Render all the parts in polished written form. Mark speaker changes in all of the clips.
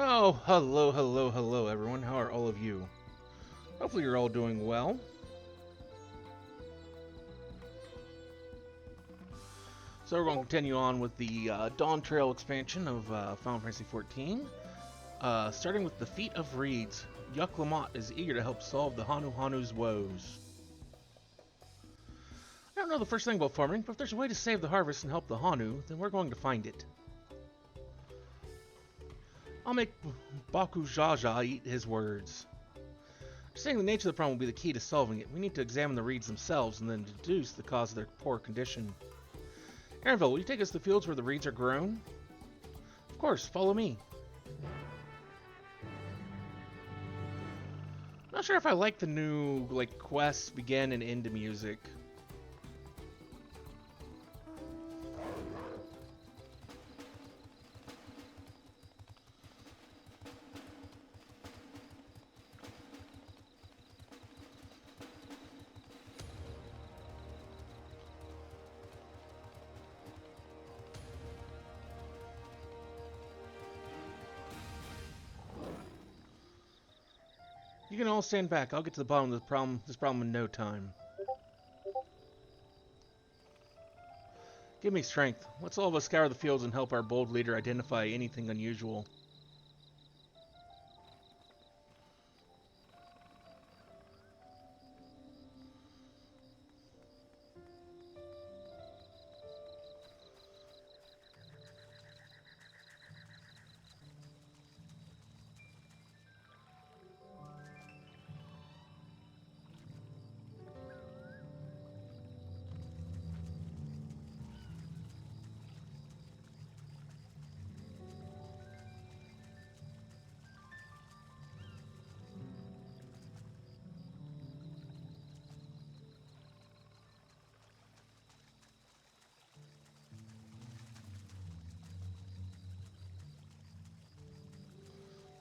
Speaker 1: Oh, hello, hello, hello, everyone. How are all of you? Hopefully, you're all doing well. So, we're going to continue on with the dawntrail expansion of Final Fantasy XIV. Starting with the Feat of Reeds, Yuck Lamont is eager to help solve the Hanu Hanu's woes. I don't know the first thing about farming, but if there's a way to save the harvest and help the Hanu, then we're going to find it. I'll make Baku Jaja eat his words. Understanding the nature of the problem will be the key to solving it. We need to examine the reeds themselves and then deduce the cause of their poor condition. Aaronville, will you take us to the fields where the reeds are grown? Of course, follow me. Not sure if I like the new, quests begin and end music. You can all stand back. I'll get to the bottom of this problem in no time. Give me strength. Let's all of us scour the fields and help our bold leader identify anything unusual.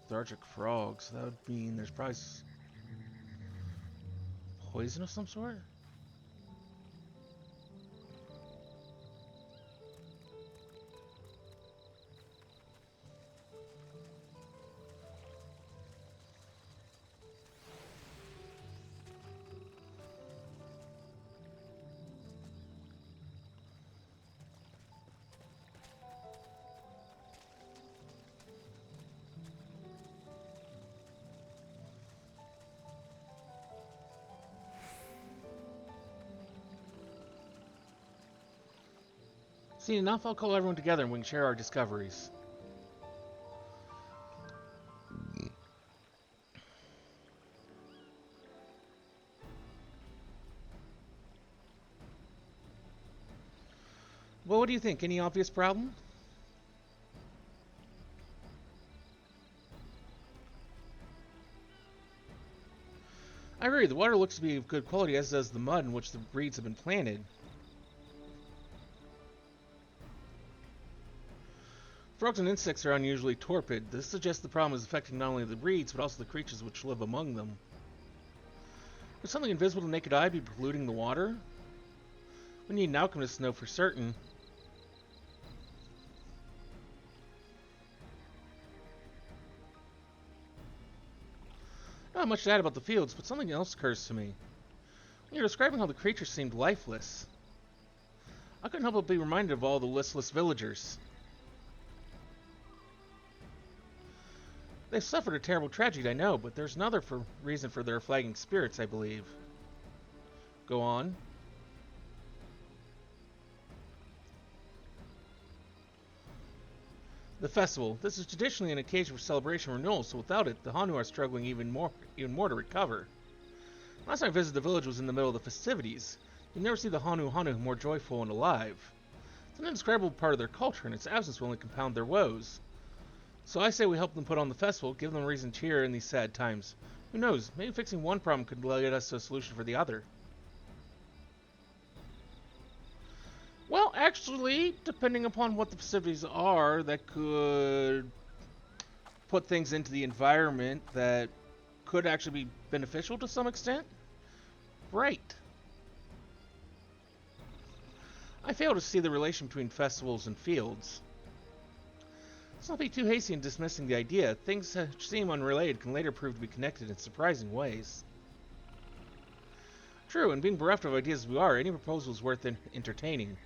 Speaker 1: Lethargic frogs. That would mean there's probably poison of some sort? Seen enough? I'll call everyone together and we can share our discoveries. Well, what do you think? Any obvious problem? I agree. The water looks to be of good quality, as does the mud in which the reeds have been planted. Frogs and insects are unusually torpid. This suggests the problem is affecting not only the reeds, but also the creatures which live among them. Could something invisible to naked eye be polluting the water? We need an alchemist to know for certain. Not much to add about the fields, but something else occurs to me. When you're describing how the creatures seemed lifeless, I couldn't help but be reminded of all the listless villagers. They've suffered a terrible tragedy, I know, but there's another reason for their flagging spirits, I believe. Go on. The festival. This is traditionally an occasion for celebration and renewal, so without it, the Hanu are struggling even more to recover. Last time I visited the village was in the middle of the festivities. You never see the Hanu more joyful and alive. It's an indescribable part of their culture, and its absence will only compound their woes. So I say we help them put on the festival, give them a reason to cheer in these sad times. Who knows, maybe fixing one problem could lead us to a solution for the other. Well, actually, depending upon what the festivities are, that could put things into the environment that could actually be beneficial to some extent. Right. I fail to see the relation between festivals and fields. Let's not be too hasty in dismissing the idea. Things that seem unrelated can later prove to be connected in surprising ways. True, and being bereft of ideas as we are, any proposal is worth entertaining.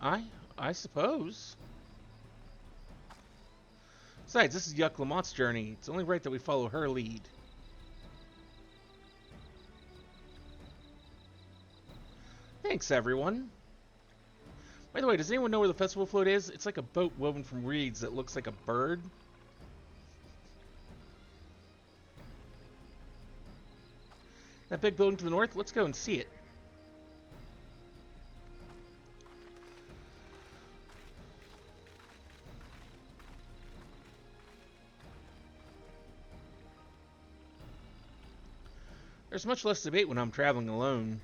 Speaker 1: I suppose. Besides, this is Yuck Lamont's journey. It's only right that we follow her lead. Thanks, everyone. By the way, does anyone know where the festival float is? It's like a boat woven from reeds that looks like a bird. That big building to the north? Let's go and see it. There's much less debate when I'm traveling alone.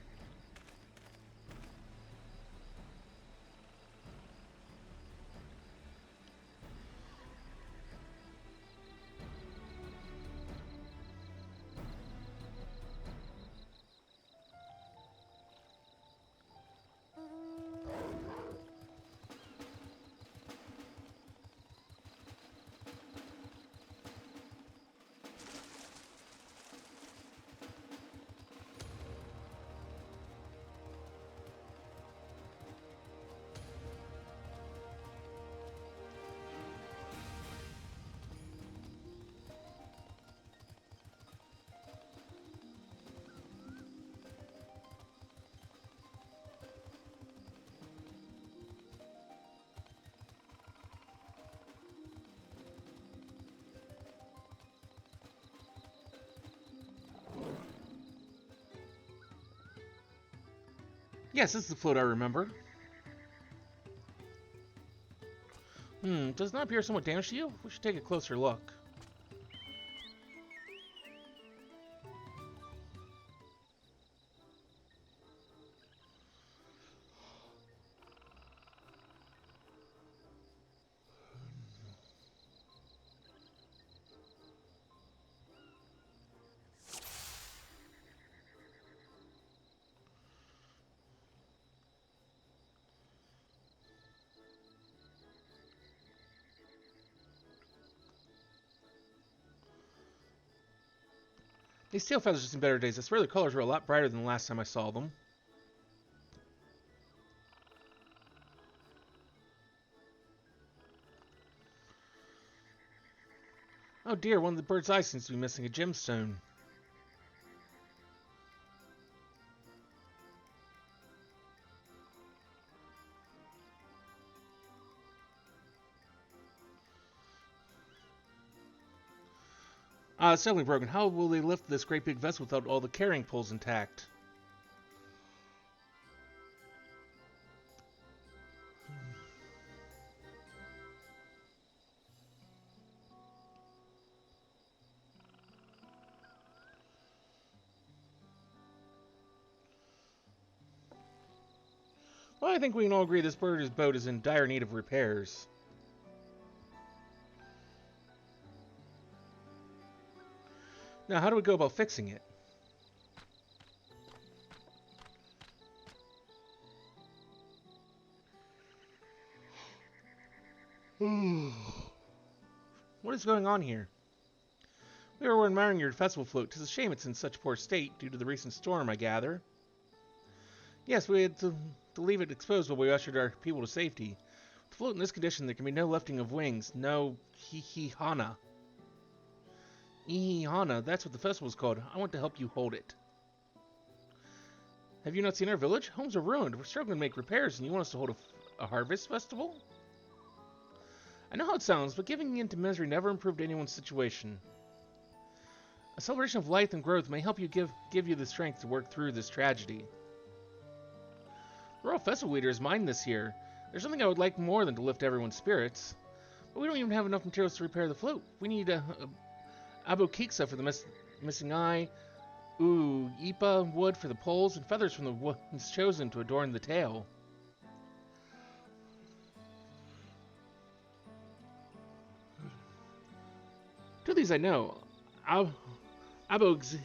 Speaker 1: Yes, this is the float I remember. Does not appear somewhat damaged to you? We should take a closer look. These tail feathers have seen better days. I swear the colors were a lot brighter than the last time I saw them. Oh dear, one of the bird's eyes seems to be missing a gemstone. It's definitely broken. How will they lift this great big vessel without all the carrying poles intact? Well, I think we can all agree this bird's boat is in dire need of repairs. Now, how do we go about fixing it? What is going on here? We were admiring your festival float. 'Tis a shame it's in such poor state due to the recent storm, I gather. Yes, we had to leave it exposed while we ushered our people to safety. With the float in this condition, there can be no lifting of wings, no hihihana. Ihihana, that's what the festival's called. I want to help you hold it. Have you not seen our village? Homes are ruined. We're struggling to make repairs, and you want us to hold a harvest festival? I know how it sounds, but giving in to misery never improved anyone's situation. A celebration of life and growth may help you give you the strength to work through this tragedy. The Royal Festival Leader is mine this year. There's something I would like more than to lift everyone's spirits. But we don't even have enough materials to repair the float. We need a abokiksa for the missing eye, ipa wood for the poles, and feathers from the ones chosen to adorn the tail. Two of these I know. Abokiksa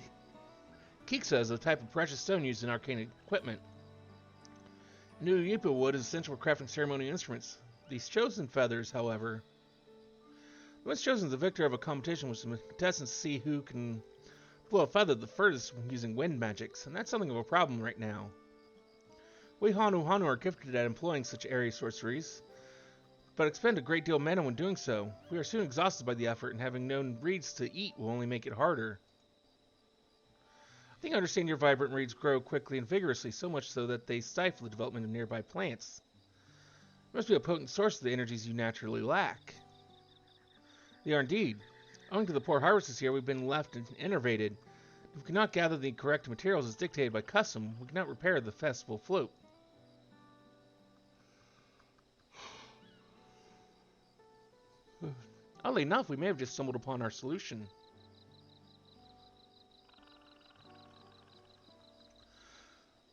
Speaker 1: is a type of precious stone used in arcane equipment. New ipa wood is essential for crafting ceremonial instruments. These chosen feathers, however. The one's chosen is the victor of a competition which the contestants see who can blow a feather the furthest using wind magics, and that's something of a problem right now. We Hanu Hanu are gifted at employing such airy sorceries, but expend a great deal of mana when doing so. We are soon exhausted by the effort, and having known reeds to eat will only make it harder. I think I understand your vibrant reeds grow quickly and vigorously, so much so that they stifle the development of nearby plants. It must be a potent source of the energies you naturally lack. They are indeed. Owing to the poor harvests here, we've been left enervated. If we cannot gather the correct materials as dictated by custom, we cannot repair the festival float. Oddly enough, we may have just stumbled upon our solution.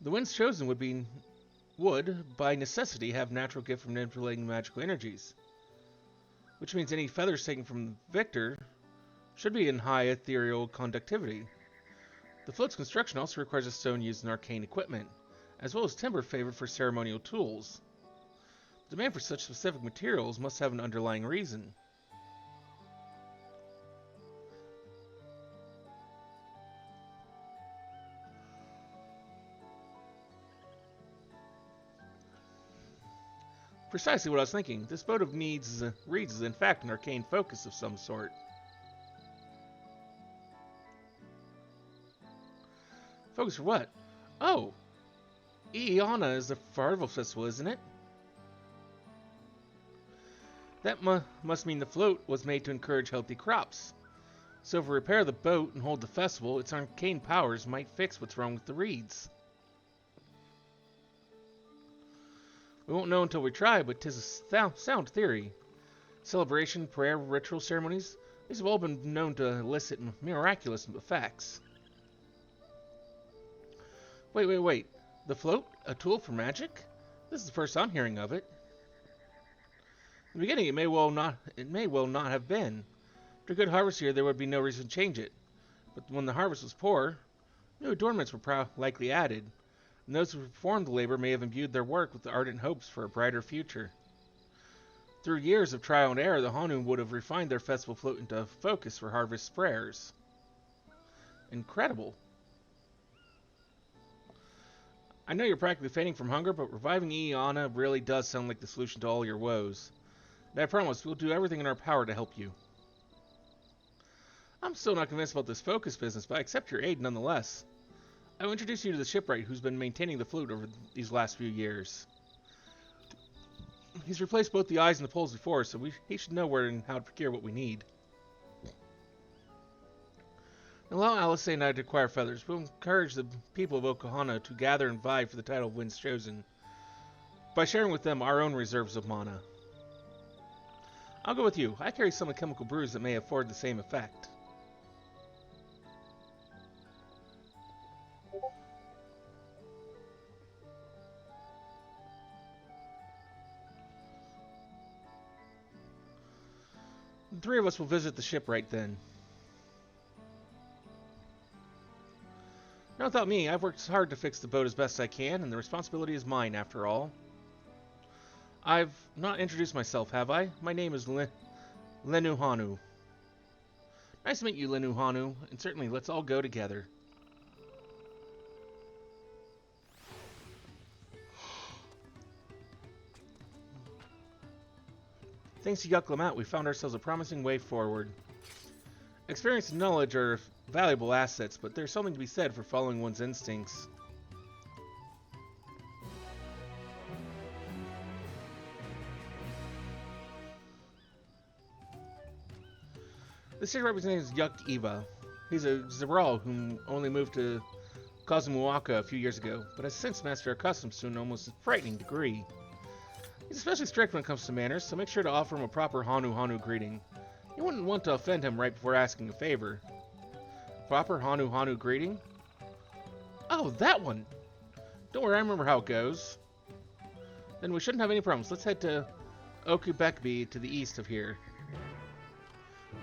Speaker 1: The winds chosen would, by necessity, have natural gift from manipulating magical energies, which means any feathers taken from the victor should be in high ethereal conductivity. The float's construction also requires a stone used in arcane equipment, as well as timber favored for ceremonial tools. The demand for such specific materials must have an underlying reason. Precisely what I was thinking. This boat of reeds is in fact an arcane focus of some sort. Focus for what? Oh! Iana is the Farval Festival, isn't it? That must mean the float was made to encourage healthy crops. So if we repair the boat and hold the festival, its arcane powers might fix what's wrong with the reeds. We won't know until we try, but 'tis a sound theory. Celebration, prayer, ritual ceremonies, these have all been known to elicit miraculous effects. Wait. The float? A tool for magic? This is the first I'm hearing of it. In the beginning, it may well not have been. After a good harvest here, there would be no reason to change it. But when the harvest was poor, new adornments were likely added, and those who performed the labor may have imbued their work with ardent hopes for a brighter future. Through years of trial and error, the Hanu would have refined their festival float into a focus for harvest prayers. Incredible. I know you're practically fainting from hunger, but reviving Iana really does sound like the solution to all your woes. And I promise we'll do everything in our power to help you. I'm still not convinced about this focus business, but I accept your aid nonetheless. I will introduce you to the shipwright who's been maintaining the float over these last few years. He's replaced both the eyes and the poles before, so he should know where and how to procure what we need. Allow Alice and I to acquire feathers. We'll encourage the people of Oklahoma to gather and vie for the title of Winds Chosen by sharing with them our own reserves of mana. I'll go with you. I carry some chemical brews that may afford the same effect. The three of us will visit the shipwright then. Not without me. I've worked hard to fix the boat as best I can, and the responsibility is mine after all. I've not introduced myself, have I? My name is Lenuhanu. Nice to meet you, Lenuhanu, and certainly let's all go together. Thanks to Yuklamat, we found ourselves a promising way forward. Experience and knowledge are valuable assets, but there's something to be said for following one's instincts. This here represents Yuk Eva. He's a Zeral who only moved to Kazumaoka a few years ago, but has since mastered our customs to an almost frightening degree. He's especially strict when it comes to manners, so make sure to offer him a proper Hanu greeting. You wouldn't want to offend him right before asking a favor. Proper Hanu greeting? Oh, that one! Don't worry, I remember how it goes. Then we shouldn't have any problems. Let's head to Okubekbi to the east of here.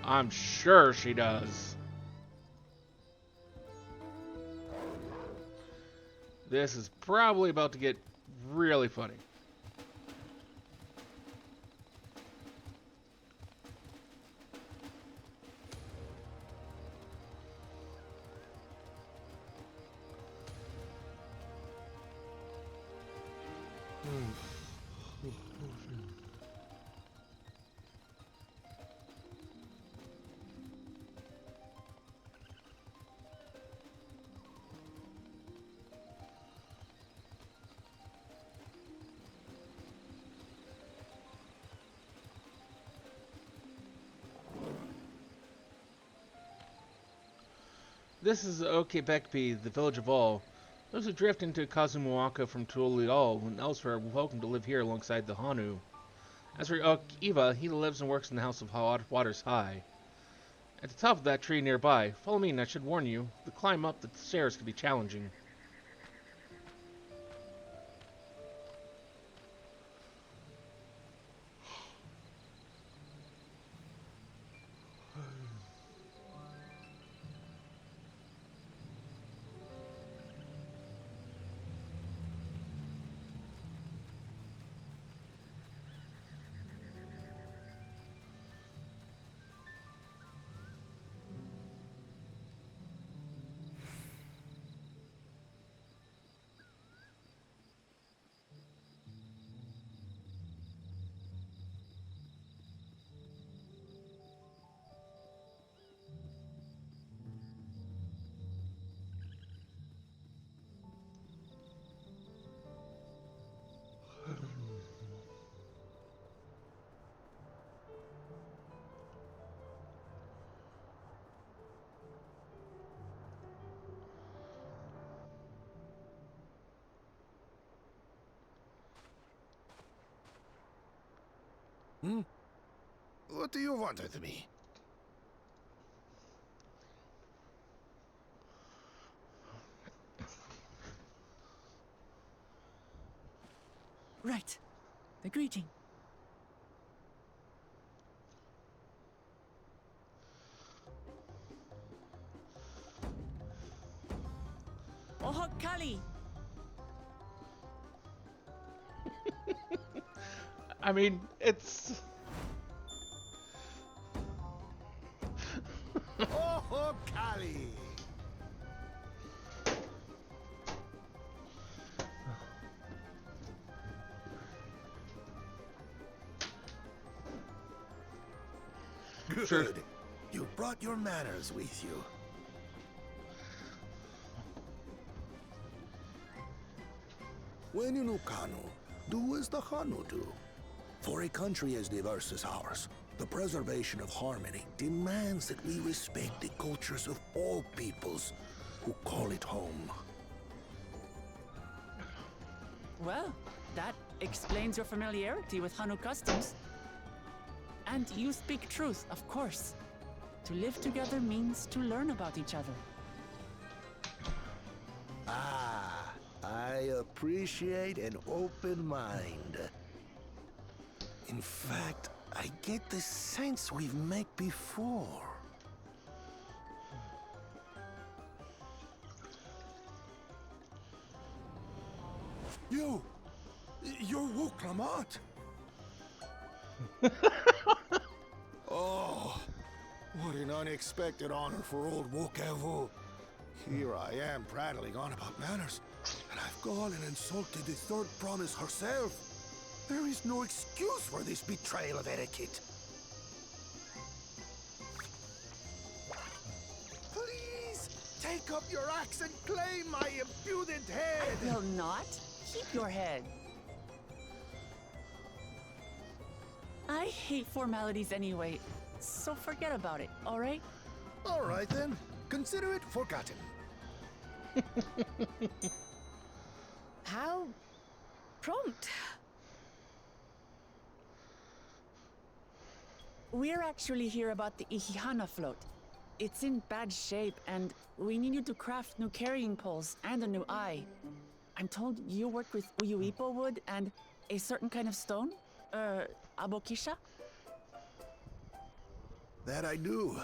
Speaker 1: I'm sure she does. This is probably about to get really funny. This is Okebekbi, the village of all. Those who drift into Kazumuoka from Tuolidal and elsewhere are welcome to live here alongside the Hanu. As for Iva, he lives and works in the House of Waters High. At the top of that tree nearby, follow me and I should warn you, the climb up the stairs can be challenging.
Speaker 2: Hmm? What do you want with me?
Speaker 3: Right. The greeting. Oho Kali!
Speaker 1: I mean, it's...
Speaker 2: Oh, Kali! Good.
Speaker 1: Sure.
Speaker 2: You brought your manners with you. When you know Kanu, do as the Hanu do. For a country as diverse as ours, the preservation of harmony demands that we respect the cultures of all peoples who call it home.
Speaker 3: Well, that explains your familiarity with Hanu customs. And you speak truth, of course. To live together means to learn about each other.
Speaker 2: Ah, I appreciate an open mind. In fact, I get the sense we've met before. You're Wu Clamat. Oh, what an unexpected honor for old Wokevu. Here I am prattling on about manners, and I've gone and insulted the third promise herself. There is no excuse for this betrayal of etiquette. Please, take up your axe and claim my impudent head.
Speaker 3: I will not. Keep your head. I hate formalities anyway, so forget about it, all right?
Speaker 2: All right then, consider it forgotten.
Speaker 4: How prompt.
Speaker 3: We're actually here about the Ihihana float. It's in bad shape, and we need you to craft new carrying poles and a new eye. I'm told you work with Uyuipo wood and a certain kind of stone? Abokisha?
Speaker 2: That I do.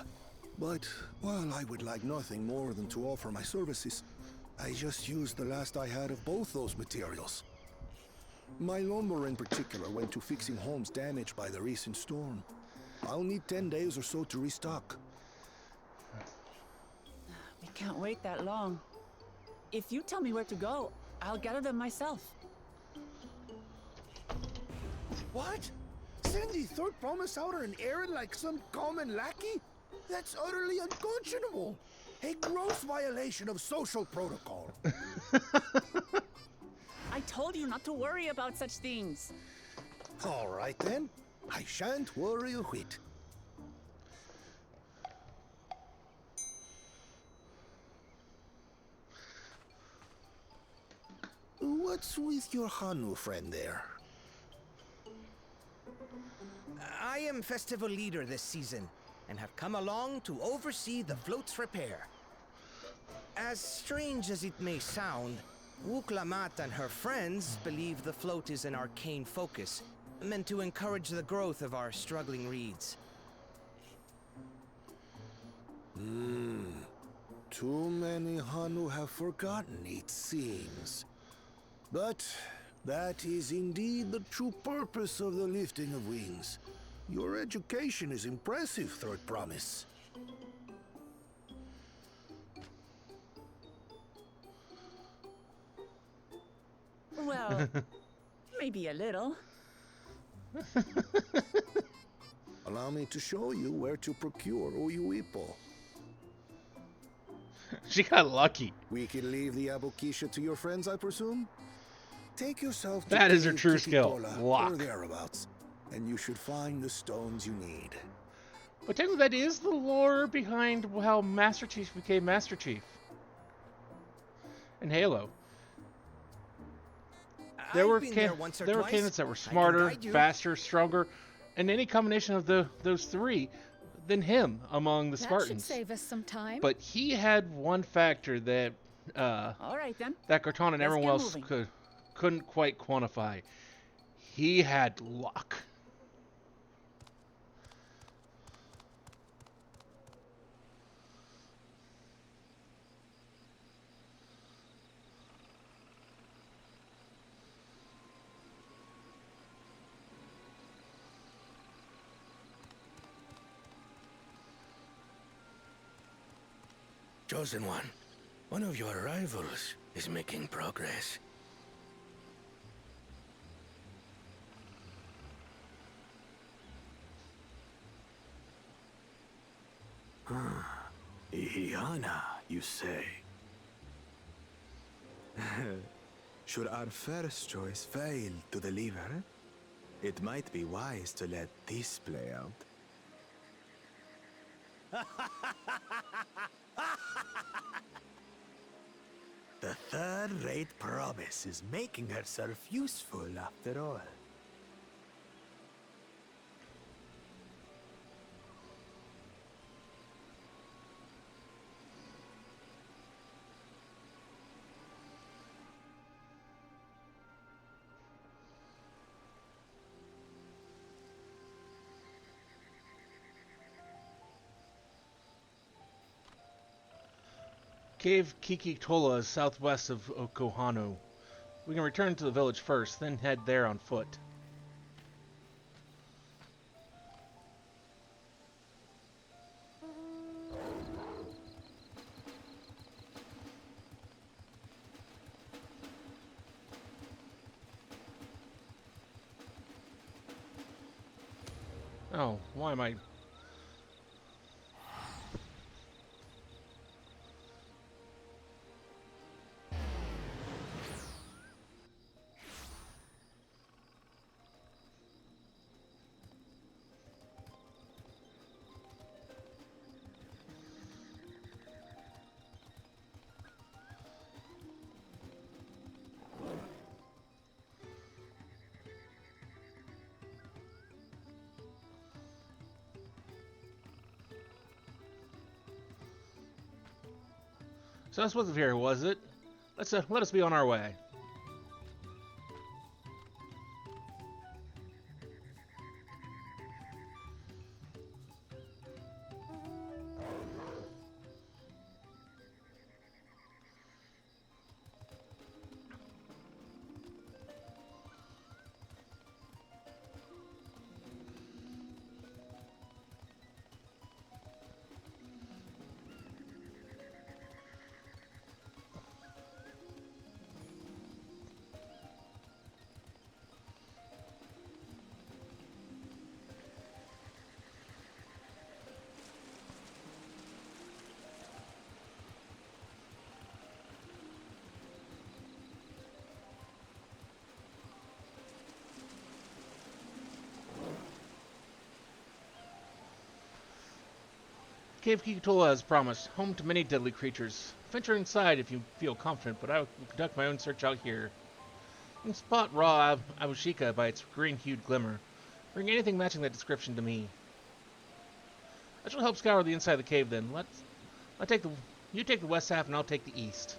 Speaker 2: But while I would like nothing more than to offer my services, I just used the last I had of both those materials. My lumber in particular went to fixing homes damaged by the recent storm. I'll need 10 days or so to restock.
Speaker 3: We can't wait that long. If you tell me where to go, I'll gather them myself.
Speaker 2: What? Send the third promise out on an errand like some common lackey? That's utterly unconscionable. A gross violation of social protocol.
Speaker 3: I told you not to worry about such things.
Speaker 2: All right then. I shan't worry a whit. What's with your Hanu friend there?
Speaker 5: I am festival leader this season, and have come along to oversee the float's repair. As strange as it may sound, Wuklamat and her friends believe the float is an arcane focus, meant to encourage the growth of our struggling reeds.
Speaker 2: Too many Hanu have forgotten, it seems. But that is indeed the true purpose of the lifting of wings. Your education is impressive, Third Promise.
Speaker 3: Well, maybe a little.
Speaker 2: Allow me to show you where to procure Uyuipo.
Speaker 1: She got lucky.
Speaker 2: We can leave the Abukisha to your friends, I presume? Take yourself to
Speaker 1: That is her
Speaker 2: Cave
Speaker 1: true skill,
Speaker 2: Titicola,
Speaker 1: luck.
Speaker 2: or thereabouts, and you should find the stones you need.
Speaker 1: But technically, that is the lore behind how Master Chief became Master Chief in Halo. There were candidates that were smarter, faster, stronger, and any combination of those three than him among the
Speaker 4: That should
Speaker 1: Spartans.
Speaker 4: save us some time.
Speaker 1: But he had one factor that
Speaker 3: All right, then.
Speaker 1: that Cortana and
Speaker 3: Let's
Speaker 1: everyone
Speaker 3: get
Speaker 1: else
Speaker 3: moving.
Speaker 1: couldn't quite quantify. He had luck.
Speaker 2: Chosen one of your rivals is making progress.
Speaker 6: Ihiana, you say? Should our first choice fail to deliver, it might be wise to let this play out. The third-rate promise is making herself useful after all.
Speaker 1: Cave Kikitola is southwest of Okohano. We can return to the village first, then head there on foot. Oh, why am I... So this wasn't here, was it? Let us be on our way. Cave Kikitola as promised, home to many deadly creatures. Venture inside if you feel confident, but I will conduct my own search out here. You can spot raw Abushika by its green-hued glimmer. Bring anything matching that description to me. I shall help scour the inside of the cave then. You take the west half and I'll take the east.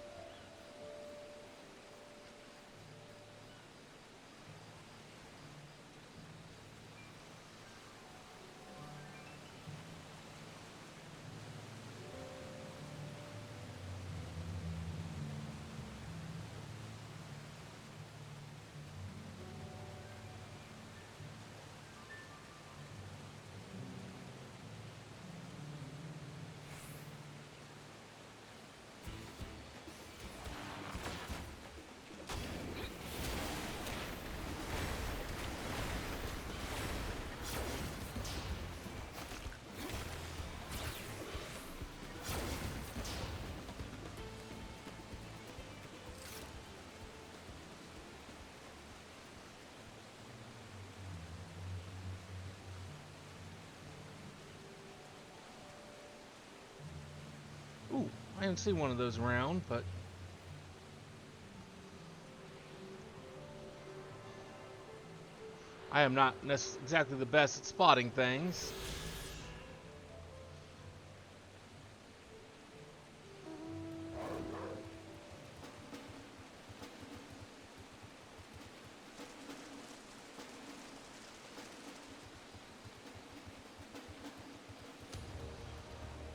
Speaker 1: Ooh, I haven't seen one of those around, but... I am not exactly the best at spotting things.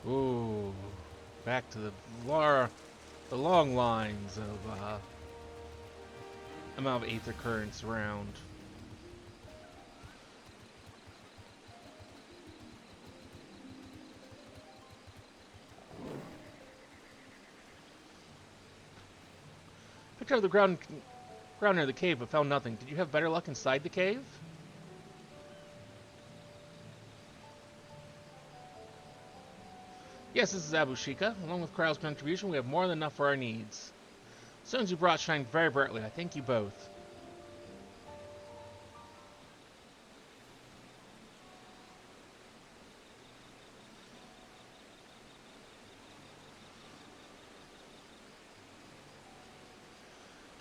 Speaker 1: Ooh, back to the long lines of amount of aether currents around. Picked up the ground near the cave, but found nothing. Did you have better luck inside the cave? Yes, this is Abushika. Along with Krau's contribution, we have more than enough for our needs. The stones you brought shine very brightly. I thank you both.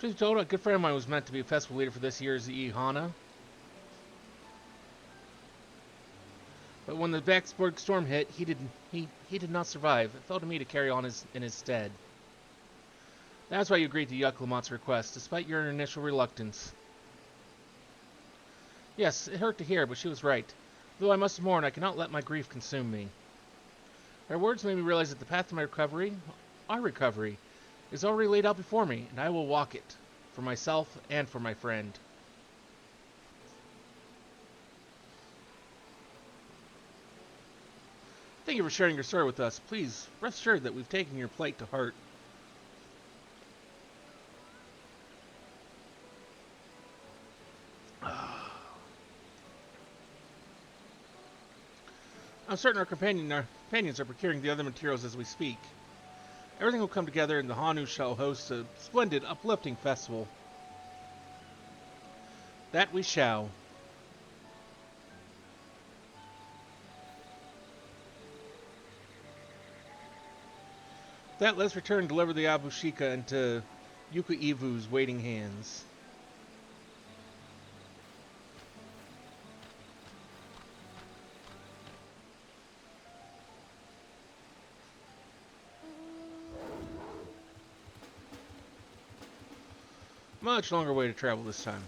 Speaker 1: Truth be told, a good friend of mine was meant to be a festival leader for this year's Ihana. But when the Vaxborg storm hit, he did not survive. It fell to me to carry on in his stead. That's why you agreed to Yuklamat's request, despite your initial reluctance. Yes, it hurt to hear, but she was right. Though I must mourn, I cannot let my grief consume me. Her words made me realize that the path to my recovery, our recovery, is already laid out before me, and I will walk it, for myself and for my friend. Thank you for sharing your story with us. Please, rest assured that we've taken your plight to heart. I'm certain our companions are procuring the other materials as we speak. Everything will come together and the Hanu shall host a splendid, uplifting festival. That we shall. With that, let's return and deliver the Abushika into Yuka Ivu's waiting hands. Much longer way to travel this time.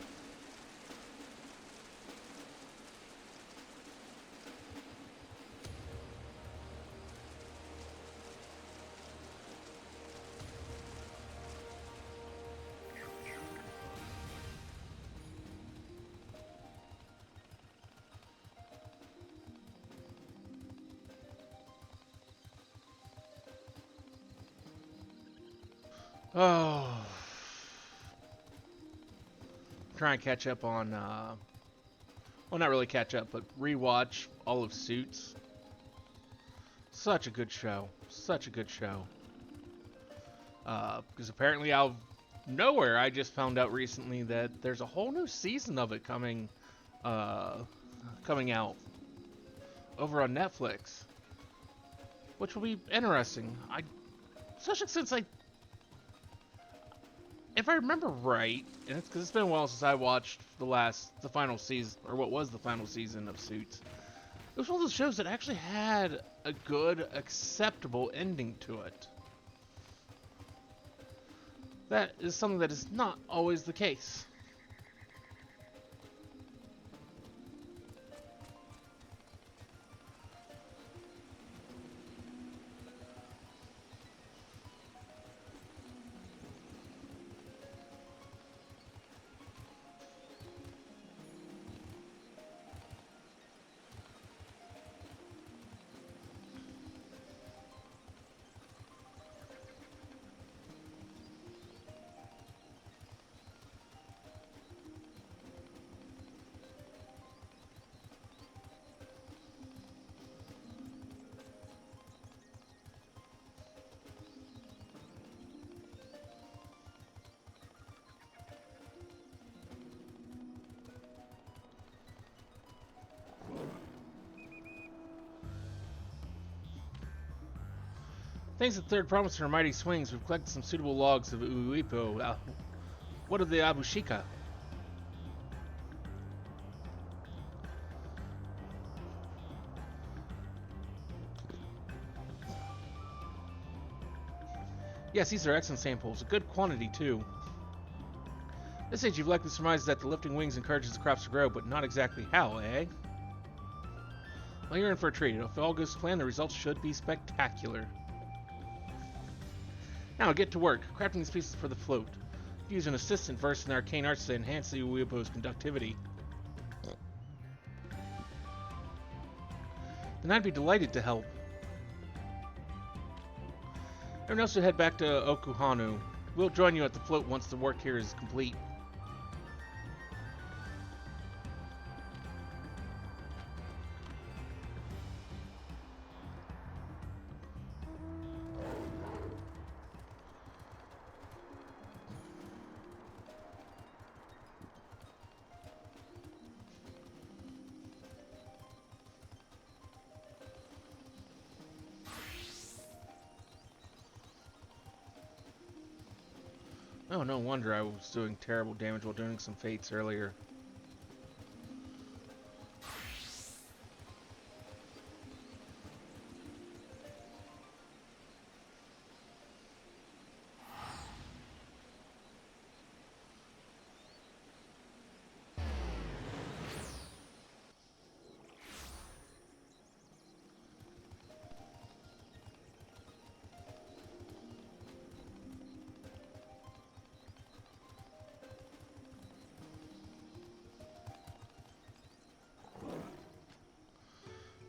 Speaker 1: Oh. Try and catch up on, well, not really catch up, but rewatch all of Suits. Such a good show. Such a good show. Because apparently out of nowhere, I just found out recently that there's a whole new season of it coming out over on Netflix, which will be interesting. Especially since if I remember right, and it's because it's been a while since I watched the final season, or what was the final season of Suits. It was one of those shows that actually had a good, acceptable ending to it. That is something that is not always the case. Thanks to the third promise and our mighty swings, we've collected some suitable logs of Uipo. What of the Abushika? Yes, these are excellent samples. A good quantity, too. At this age, you've likely surmised that the lifting wings encourages the crops to grow, but not exactly how, eh? Well, you're in for a treat. If all goes to plan, the results should be spectacular. Now, get to work, crafting these pieces for the float. Use an assistant versed in arcane arts to enhance the Uipo's conductivity. Then I'd be delighted to help. Everyone else should head back to Okuhanu. We'll join you at the float once the work here is complete. Oh, no wonder I was doing terrible damage while doing some fates earlier.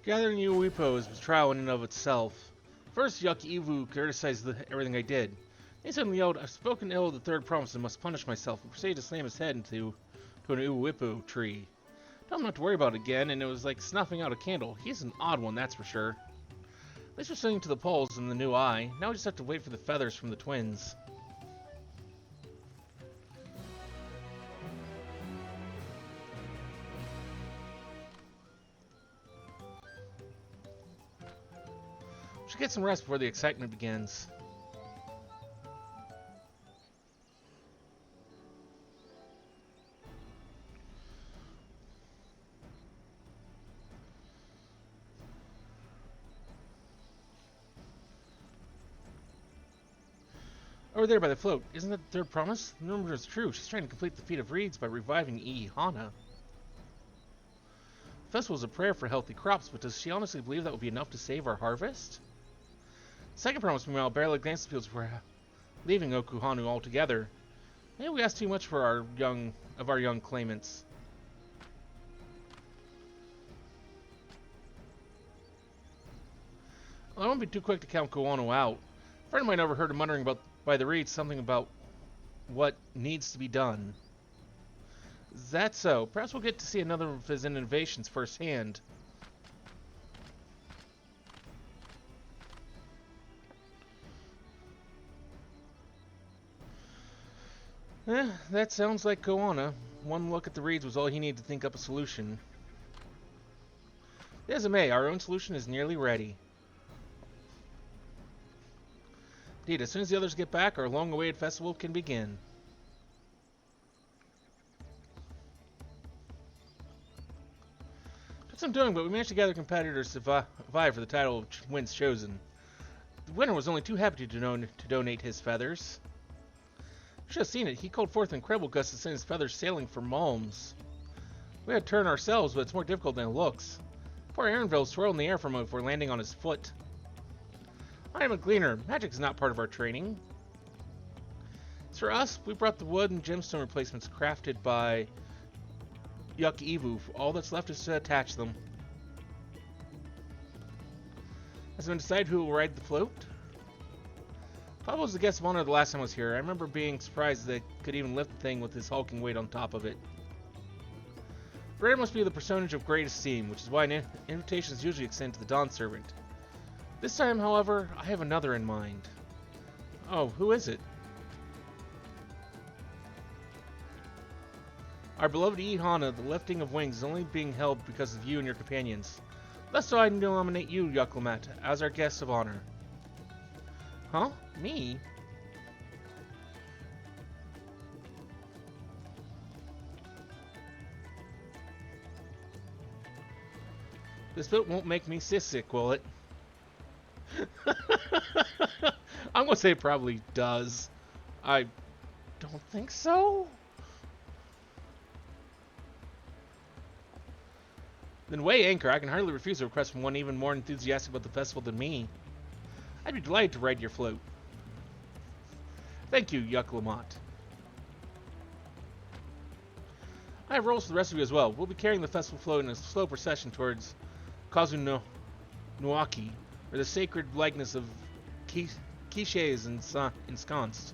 Speaker 1: Gathering Uipo is a trial in and of itself. First, Yuki Ivu criticized everything I did. He suddenly yelled, "I've spoken ill of the third promise and must punish myself," and proceeded to slam his head into an Uipo tree. Told him not to worry about it again, and it was like snuffing out a candle. He's an odd one, that's for sure. At least we're sticking to the poles and the new eye. Now we just have to wait for the feathers from the twins. Should get some rest before the excitement begins. Over there by the float, isn't that the third promise? The number is true. She's trying to complete the feat of reeds by reviving Ihana. The festival is a prayer for healthy crops, but does she honestly believe that will be enough to save our harvest? Second promise, meanwhile, barely glanced at the fields before leaving Okuhanu altogether. Maybe we asked too much for our young claimants. Well, I won't be too quick to count Koano out. A friend of mine overheard him muttering by the reeds something about what needs to be done. Is that so? Perhaps we'll get to see another of his innovations firsthand. That sounds like Koana. One look at the reeds was all he needed to think up a solution. As it may, our own solution is nearly ready. Indeed, as soon as the others get back, our long-awaited festival can begin. some doing, but we managed to gather competitors to vie for the title of wins chosen. The winner was only too happy to donate his feathers. You should have seen it. He called forth incredible gusts to send his feathers sailing for Malms. We had to turn ourselves, but it's more difficult than it looks. Poor Aaronville swirled in the air from before landing on his foot. I am a gleaner. Magic is not part of our training. As for us, we brought the wood and gemstone replacements crafted by Yuck Evu. All that's left is to attach them. Has it been decided who will ride the float? Pablo was the guest of honor the last time I was here. I remember being surprised that he could even lift the thing with his hulking weight on top of it. Rare must be the personage of great esteem, which is why invitations usually extend to the Dawn Servant. This time, however, I have another in mind. Oh, who is it? Our beloved Ihana, the lifting of wings, is only being held because of you and your companions. Thus so I nominate you, Yuklamat, as our guest of honor. Huh? Me? This bit won't make me seasick, will it? I'm gonna say it probably does. I don't think so. Then weigh anchor. I can hardly refuse a request from one even more enthusiastic about the festival than me. I'd be delighted to ride your float. Thank you, Yuklamat. I have roles for the rest of you as well. We'll be carrying the festival float in a slow procession towards Kazuno Nuaki, where the sacred likeness of Quiche is ensconced.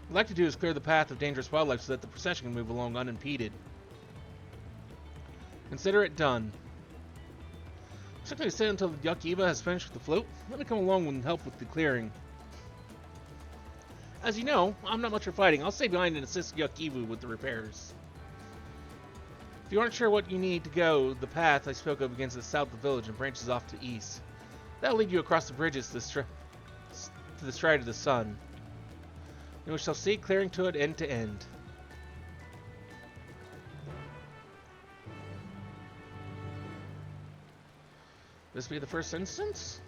Speaker 1: What I'd like to do is clear the path of dangerous wildlife so that the procession can move along unimpeded. Consider it done. Looks like they stay until Yuck Eva has finished with the float. Let me come along and help with the clearing. As you know, I'm not much for fighting. I'll stay behind and assist Yuck Eva with the repairs. If you aren't sure what you need to go, the path I spoke of begins at the south of the village and branches off to the east. That'll lead you across the bridges to the stride of the sun. And we shall see clearing to it end to end. This be the first instance?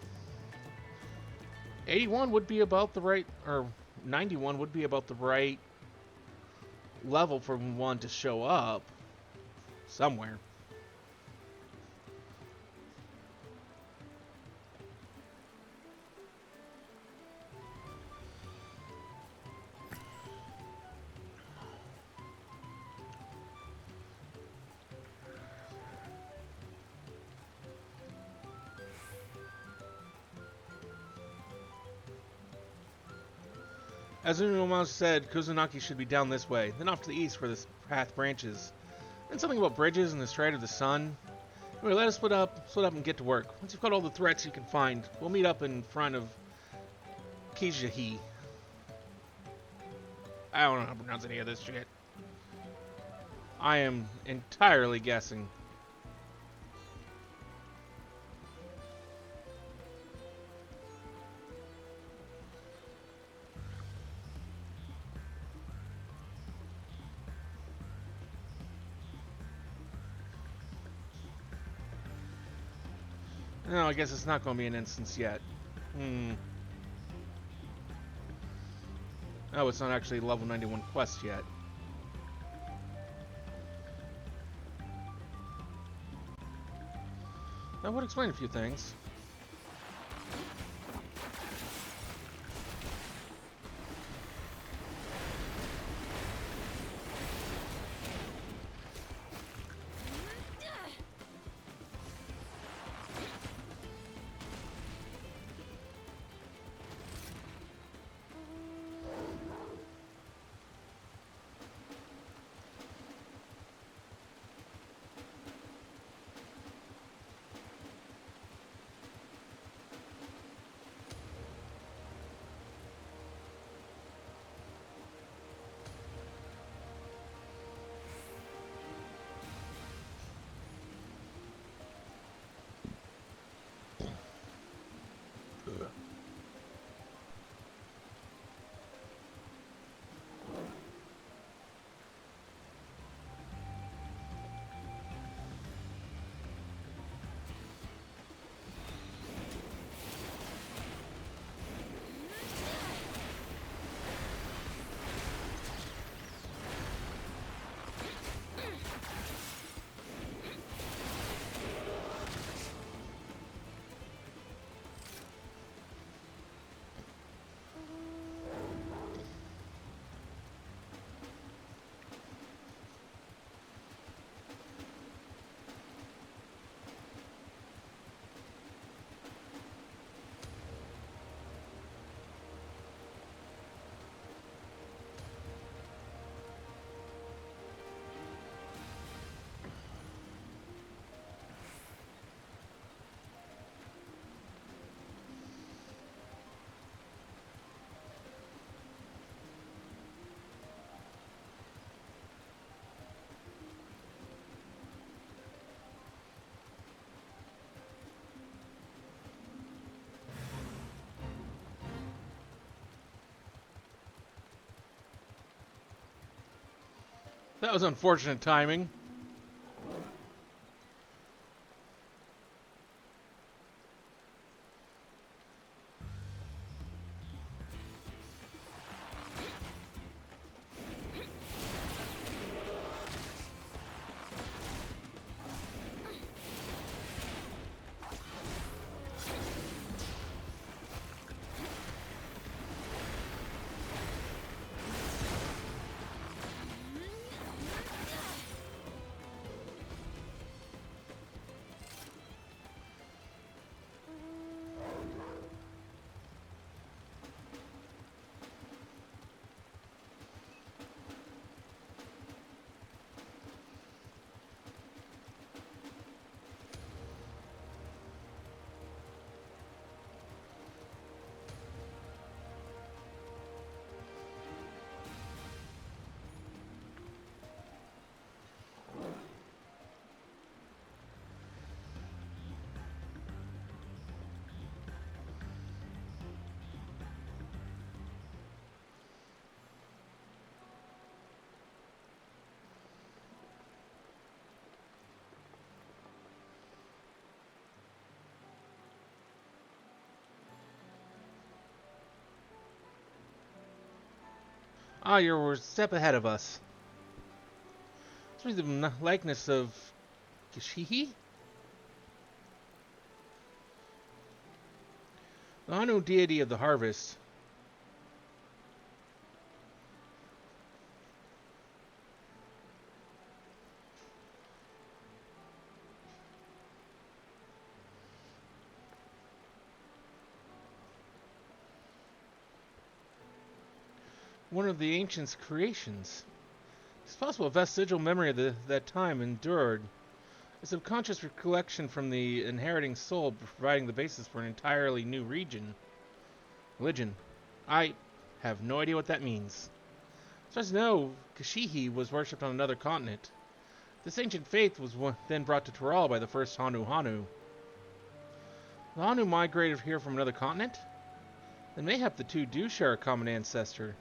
Speaker 1: 81 would be about the right, or 91 would be about the right level for one to show up somewhere. As Unuma said, Kuzunaki should be down this way, then off to the east where this path branches. And something about bridges and the stride of the sun. Anyway, let us split up and get to work. Once you've got all the threats you can find, we'll meet up in front of Kijahi. I don't know how to pronounce any of this shit. I am entirely guessing. No, I guess it's not going to be an instance yet. Oh, it's not actually level 91 quest yet. That would explain a few things. That was unfortunate timing. Ah, you're a step ahead of us. This is the likeness of Kishihi? The Hanu deity of the harvest. One of the ancients' creations. It's possible a vestigial memory of that time endured. A subconscious recollection from the inheriting soul providing the basis for an entirely new religion. I have no idea what that means. As far as I know, Kashihi was worshipped on another continent. This ancient faith was then brought to Tural by the first Hanu. The Hanu migrated here from another continent? Then mayhap the two do share a common ancestor.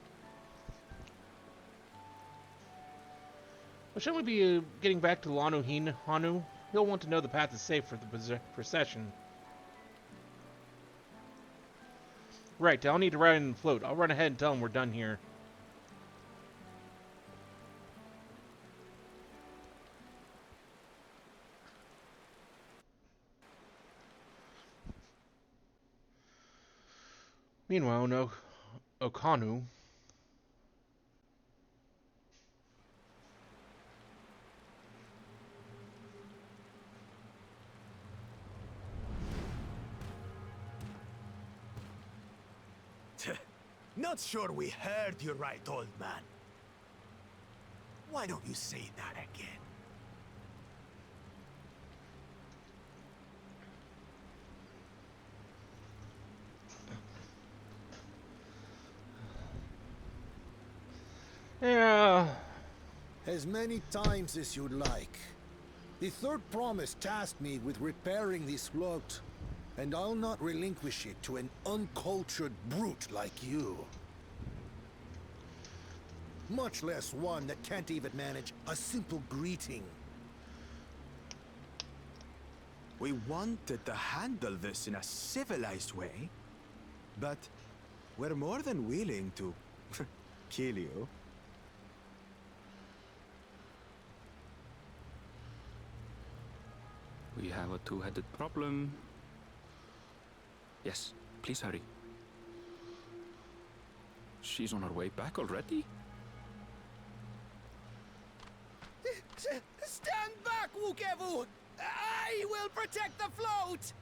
Speaker 1: Well, shouldn't we be getting back to Hanu? He'll want to know the path is safe for the procession. Right, I'll need to ride in the float. I'll run ahead and tell him we're done here. Meanwhile, no Okanu.
Speaker 6: Not sure we heard you right, old man. Why don't you say that again?
Speaker 1: Yeah.
Speaker 2: As many times as you'd like. The third promise tasked me with repairing this float, and I'll not relinquish it to an uncultured brute like you. Much less one that can't even manage a simple greeting.
Speaker 6: We wanted to handle this in a civilized way, but we're more than willing to kill you.
Speaker 7: We have a two-headed problem. Yes, please hurry. She's on her way back already?
Speaker 5: Stand back, Wukevu! I will protect the float!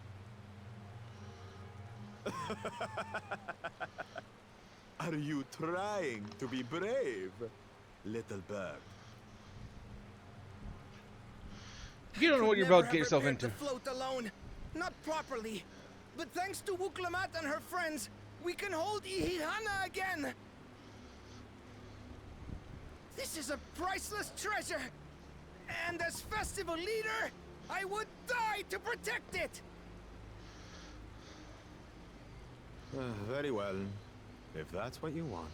Speaker 6: Are you trying to be brave, little bird?
Speaker 1: You don't know what you're about to get yourself
Speaker 5: Never have
Speaker 1: into.
Speaker 5: repaired the float alone. Not properly. But thanks to Wuklamat and her friends, we can hold Ihihana again. This is a priceless treasure. And as festival leader, I would die to protect it.
Speaker 6: Very well, if that's what you want.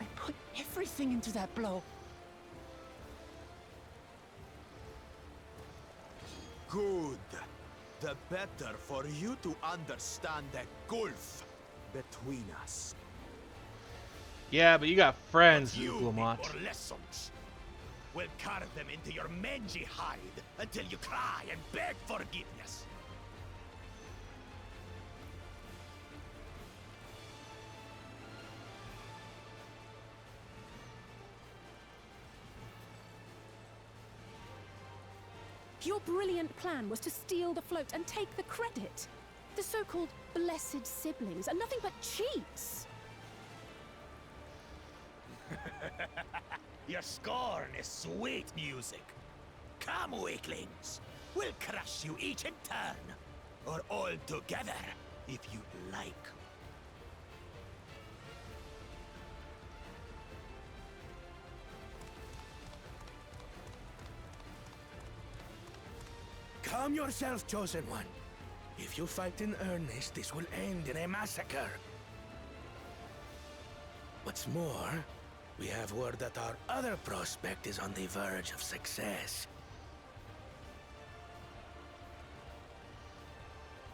Speaker 3: I put everything into that blow.
Speaker 6: Good. The better for you to understand the gulf between us.
Speaker 1: Yeah, but you got friends,
Speaker 8: You
Speaker 1: Lamont.
Speaker 8: need more lessons. We'll carve them into your mangy hide until you cry and beg forgiveness.
Speaker 4: Your brilliant plan was to steal the float and take the credit. The so-called blessed siblings are nothing but cheats.
Speaker 8: Your scorn is sweet music. Come, weaklings. We'll crush you each in turn. Or all together, if you like.
Speaker 5: Calm yourself, Chosen One. If you fight in earnest, this will end in a massacre. What's more, we have word that our other prospect is on the verge of success.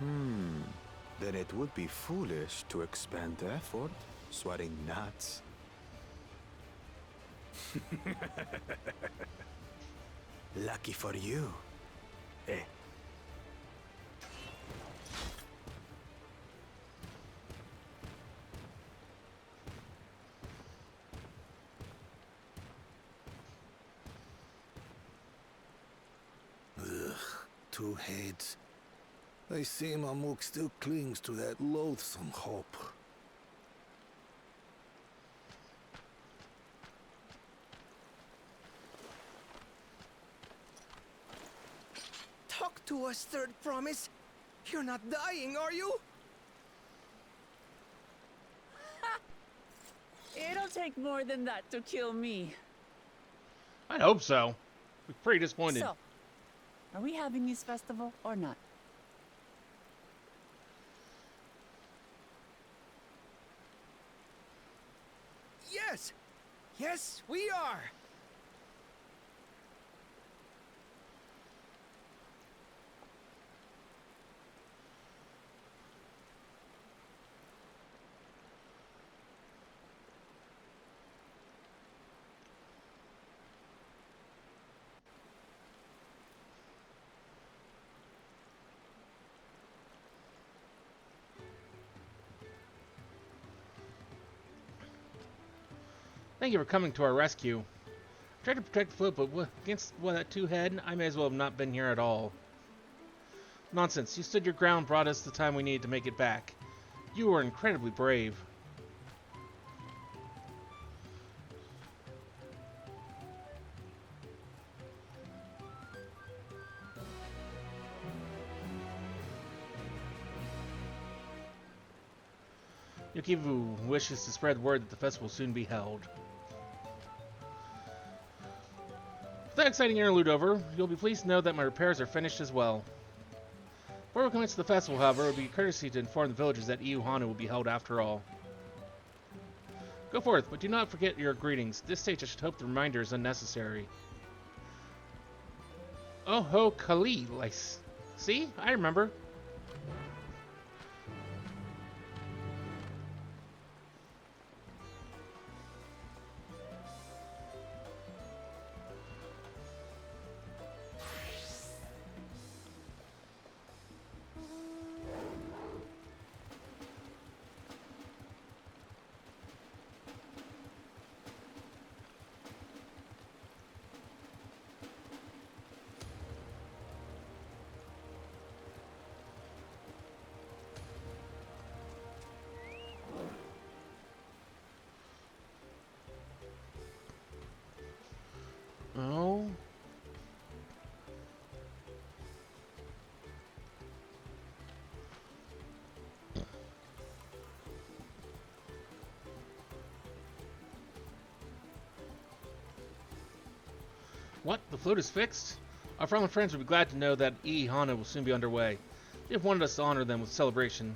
Speaker 6: Then it would be foolish to expend effort sweating nuts. Lucky for you. Eh?
Speaker 2: Two heads. I see Mamuk still clings to that loathsome hope.
Speaker 5: Talk to us, Third Promise. You're not dying, are you?
Speaker 3: It'll take more than that to kill me.
Speaker 1: I hope so. We're pretty disappointed.
Speaker 3: So, are we having this festival or not?
Speaker 5: Yes! Yes, we are!
Speaker 1: Thank you for coming to our rescue. I tried to protect the float, but against that two-head, I may as well have not been here at all. Nonsense. You stood your ground, brought us the time we needed to make it back. You were incredibly brave. Yukivu wishes to spread word that the festival will soon be held. With that exciting interlude over, you'll be pleased to know that my repairs are finished as well. Before we commence the festival, however, it would be a courtesy to inform the villagers that Iuhanu will be held after all. Go forth, but do not forget your greetings. At this stage, I should hope the reminder is unnecessary. Oh ho, Kali, see? I remember. What? The float is fixed? Our family friends would be glad to know that Ihana will soon be underway. They've wanted us to honor them with celebration.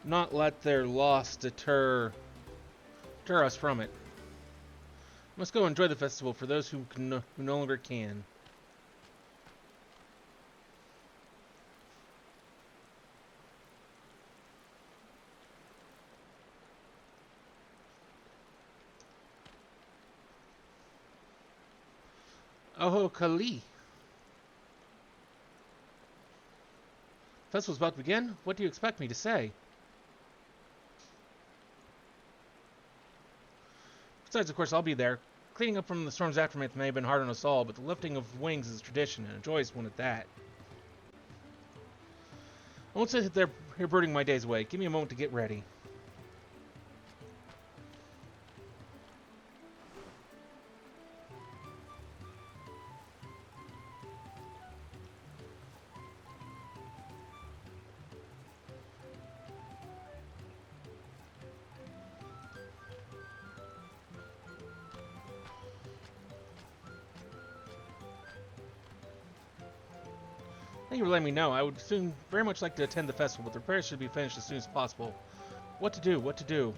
Speaker 1: Not let their loss deter us from it. Must go enjoy the festival for those who no longer can. Oh, Kali. Festival's about to begin? What do you expect me to say? Besides, of course, I'll be there. Cleaning up from the storm's aftermath may have been hard on us all, but the lifting of wings is a tradition, and a joyous one at that. I won't sit there here brooding my days away. Give me a moment to get ready. Thank you for letting me know. I would soon very much like to attend the festival, but the repairs should be finished as soon as possible. What to do? What to do?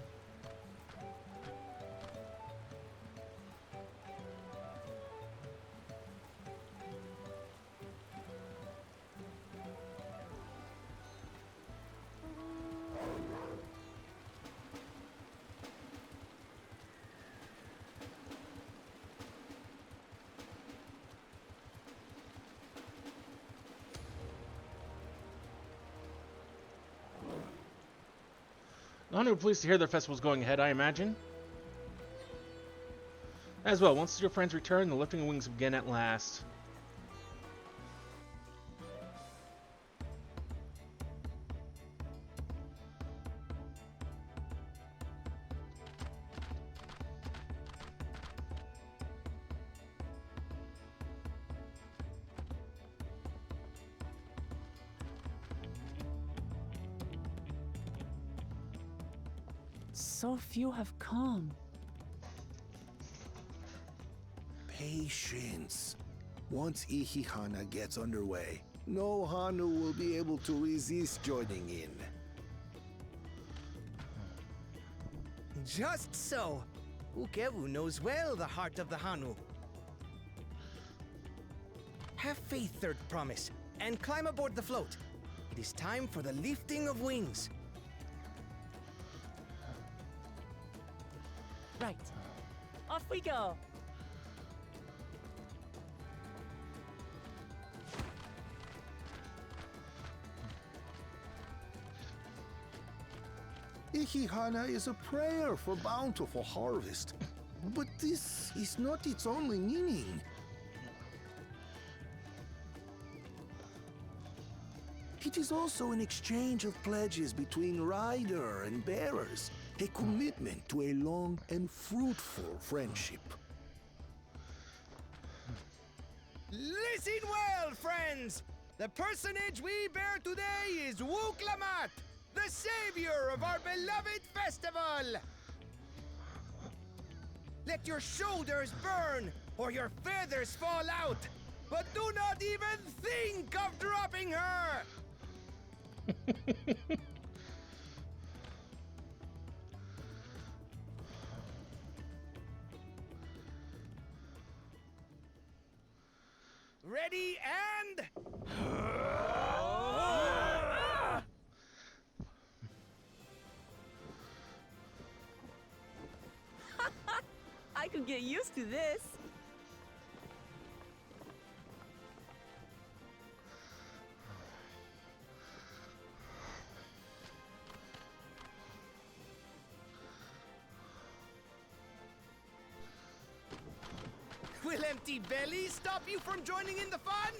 Speaker 1: The Hanu are pleased to hear their festival's going ahead, I imagine. As well, once your friends return, the lifting of wings will begin at last.
Speaker 3: So few have come.
Speaker 2: Patience. Once Ihihana gets underway, no Hanu will be able to resist joining in.
Speaker 5: Just so. Ukewu knows well the heart of the Hanu. Have faith, Third Promise, and climb aboard the float. It is time for the lifting of wings.
Speaker 3: Right. Off we go.
Speaker 2: Ihihana is a prayer for bountiful harvest. But this is not its only meaning. It is also an exchange of pledges between rider and bearers, a commitment to a long and fruitful friendship.
Speaker 5: Listen well, friends! The personage we bear today is Wuklamat, the savior of our beloved festival! Let your shoulders burn, or your feathers fall out, but do not even think of dropping her! Ready and...
Speaker 3: I could get used to this.
Speaker 5: Will empty bellies stop you from joining in the fun?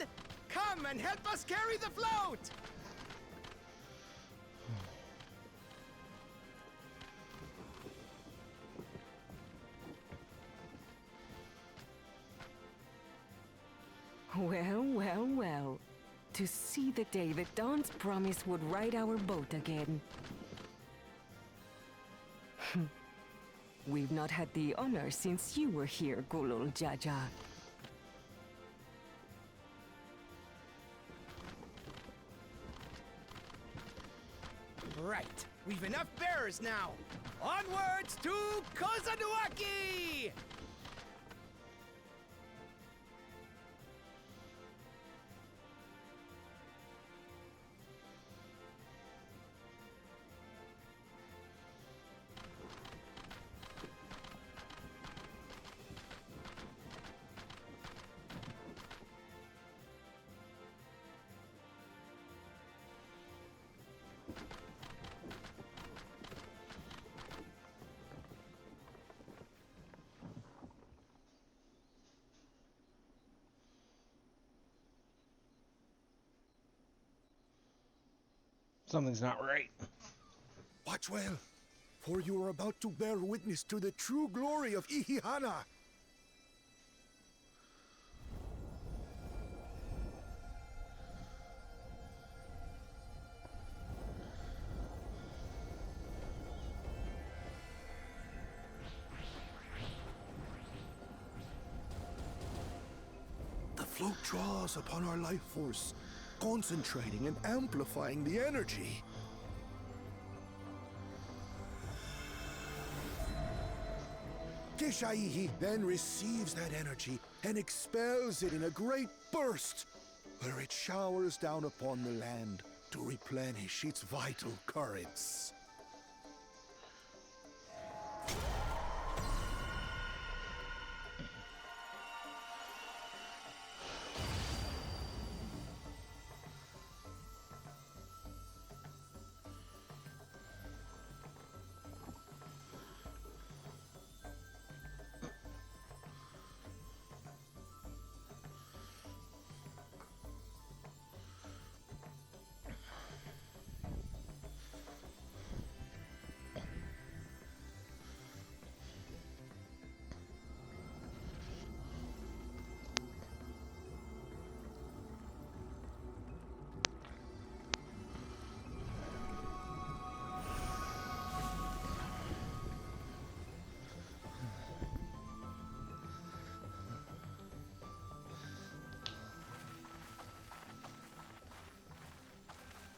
Speaker 5: Come and help us carry the float!
Speaker 9: Well, well, well. To see the day that Dawn's promise would ride our boat again. We've not had the honor since you were here, Gulul Jaja.
Speaker 5: We've enough bearers now. Onwards to Kozanuaki!
Speaker 1: Something's not right.
Speaker 2: Watch well, for you are about to bear witness to the true glory of Ihihana. The float draws upon our life force, concentrating and amplifying the energy. Kishaihi then receives that energy and expels it in a great burst, where it showers down upon the land to replenish its vital currents.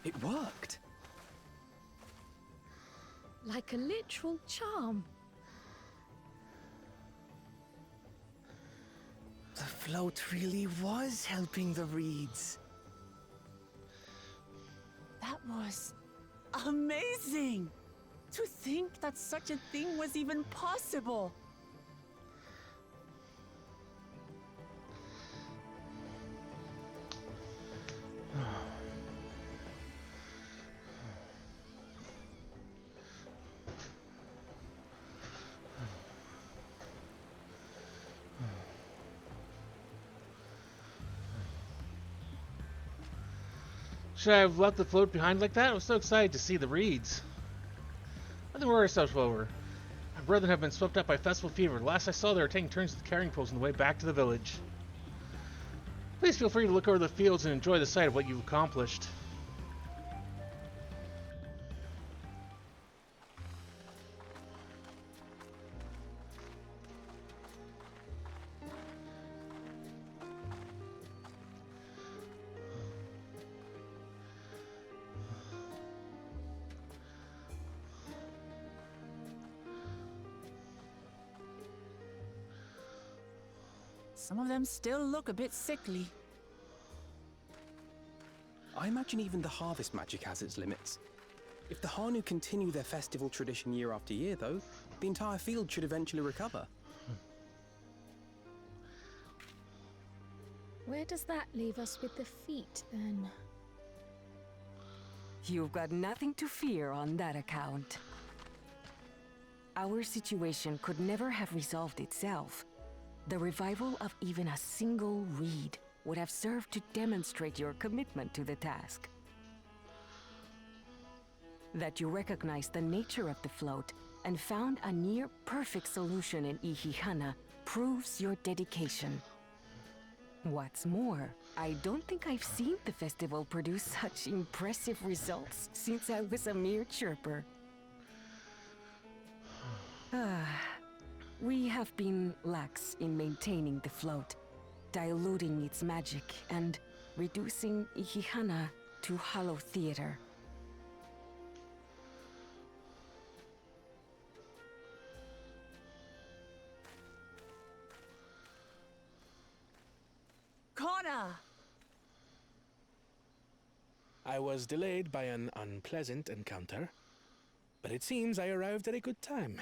Speaker 10: It worked.
Speaker 4: Like a literal charm.
Speaker 5: The float really was helping the reeds.
Speaker 3: That was amazing! To think that such a thing was even possible!
Speaker 1: Should I have left the float behind like that? I was so excited to see the reeds. Nothing to worry yourself over. My brethren have been swept up by festival fever. Last I saw, they were taking turns with the carrying poles on the way back to the village. Please feel free to look over the fields and enjoy the sight of what you've accomplished.
Speaker 3: Some of them still look a bit sickly.
Speaker 10: I imagine even the harvest magic has its limits. If the Hanu continue their festival tradition year after year, though, the entire field should eventually recover.
Speaker 4: Where does that leave us with the feet, then?
Speaker 9: You've got nothing to fear on that account. Our situation could never have resolved itself. The revival of even a single reed would have served to demonstrate your commitment to the task. That you recognize the nature of the float and found a near-perfect solution in Ihihana proves your dedication. What's more, I don't think I've seen the festival produce such impressive results since I was a mere chirper. We have been lax in maintaining the float, diluting its magic and reducing Ihihana to hollow theater.
Speaker 3: Ikihana!
Speaker 11: I was delayed by an unpleasant encounter, but it seems I arrived at a good time.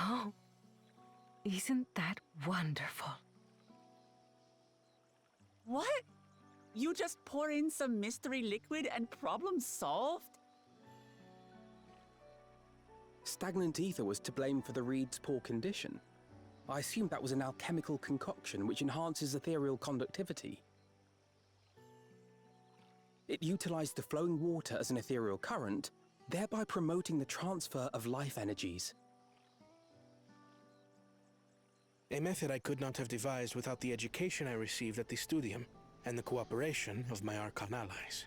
Speaker 9: Oh, isn't that wonderful?
Speaker 3: What? You just pour in some mystery liquid and problem solved?
Speaker 10: Stagnant ether was to blame for the reed's poor condition. I assumed that was an alchemical concoction which enhances ethereal conductivity. It utilized the flowing water as an ethereal current, thereby promoting the transfer of life energies.
Speaker 11: A method I could not have devised without the education I received at the studium and the cooperation of my Archon allies.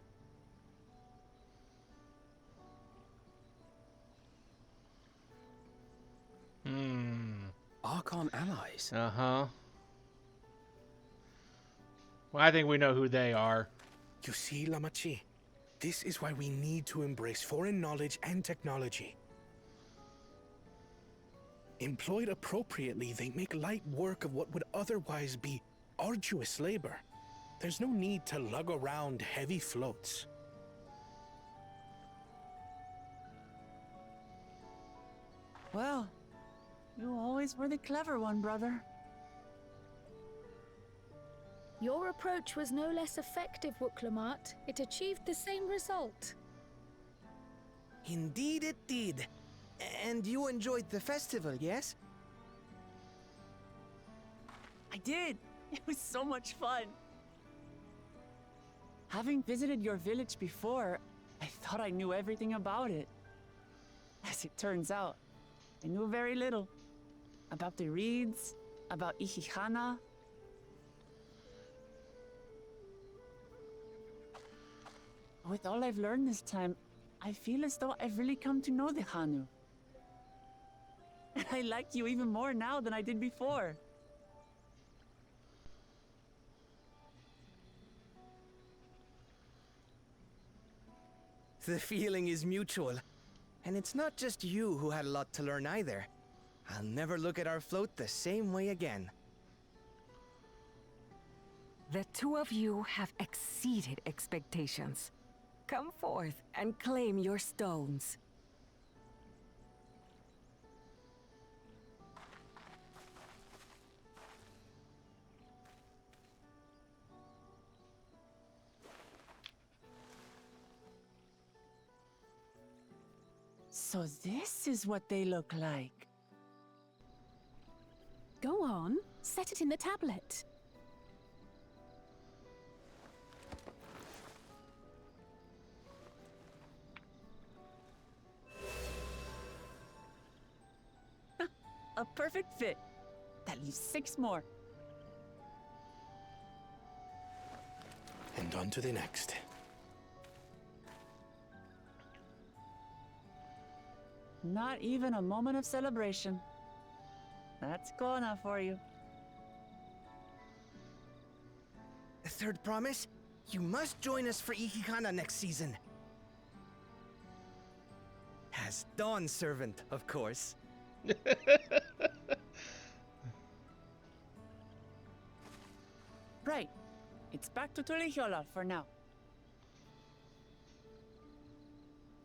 Speaker 10: Archon allies?
Speaker 1: Uh-huh. Well, I think we know who they are.
Speaker 11: You see, Lamachi, this is why we need to embrace foreign knowledge and technology. Employed appropriately, they make light work of what would otherwise be arduous labor. There's no need to lug around heavy floats.
Speaker 3: Well, you always were the clever one, brother.
Speaker 4: Your approach was no less effective, Wuklamat. It achieved the same result.
Speaker 5: Indeed it did. And you enjoyed the festival, yes?
Speaker 3: I did. It was so much fun. Having visited your village before, I thought I knew everything about it. As it turns out, I knew very little. About the reeds, about Ikihana. With all I've learned this time, I feel as though I've really come to know the Hanu. And I like you even more now than I did before.
Speaker 5: The feeling is mutual. And it's not just you who had a lot to learn either. I'll never look at our float the same way again.
Speaker 9: The two of you have exceeded expectations. Come forth and claim your stones.
Speaker 3: So this is what they look like.
Speaker 4: Go on, set it in the tablet.
Speaker 3: A perfect fit. That leaves 6 more.
Speaker 11: And on to the next.
Speaker 3: Not even a moment of celebration. That's Kona for you.
Speaker 5: A third promise? You must join us for Ikihana next season. As Dawn Servant, of course.
Speaker 3: Right. It's back to Tulihiola for now.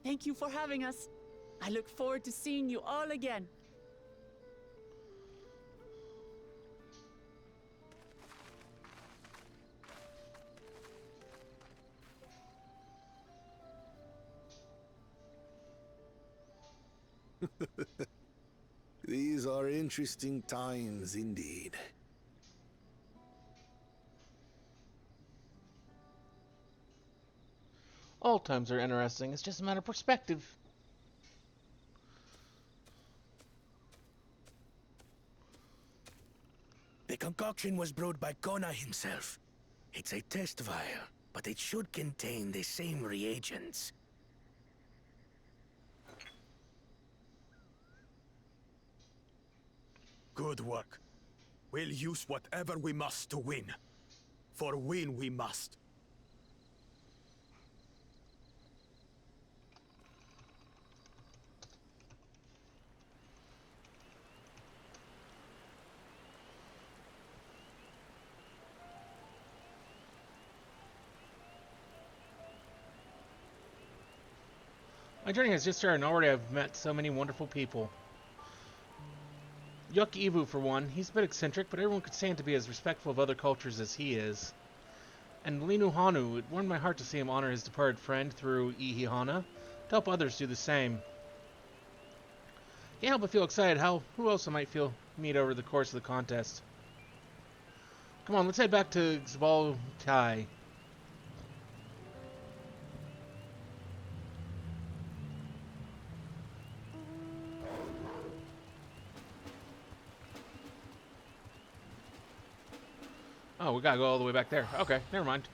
Speaker 3: Thank you for having us. I look forward to seeing you all again.
Speaker 2: These are interesting times indeed.
Speaker 1: All times are interesting. It's just a matter of perspective.
Speaker 11: concoction was brewed by Kona himself. It's a test vial, but it should contain the same reagents.
Speaker 6: Good work. We'll use whatever we must to win. For win we must.
Speaker 1: My journey has just started and already I've met so many wonderful people. Yuk Ivu, for one. He's a bit eccentric, but everyone could stand to be as respectful of other cultures as he is. And Linu Hanu, it warmed my heart to see him honor his departed friend through Ihihana, to help others do the same. Can't help but feel excited who else I might meet over the course of the contest. Come on, let's head back to Xbaltai. Oh, we gotta go all the way back there. Okay, never mind.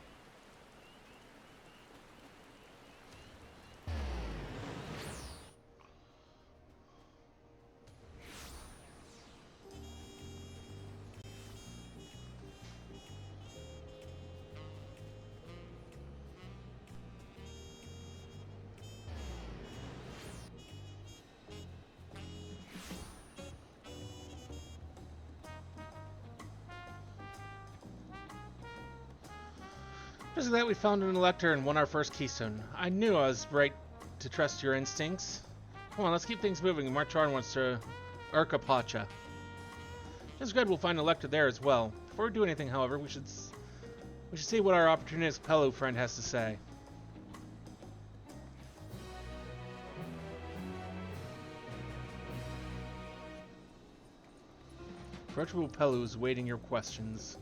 Speaker 1: Just like that, we found an elector and won our first keystone. I knew I was right to trust your instincts. Come on, let's keep things moving and march onwards to Urkapacha. Just good, we'll find an elector there as well. Before we do anything, however, we should see what our opportunistic Pelu friend has to say. Approachable Pelu is waiting your questions.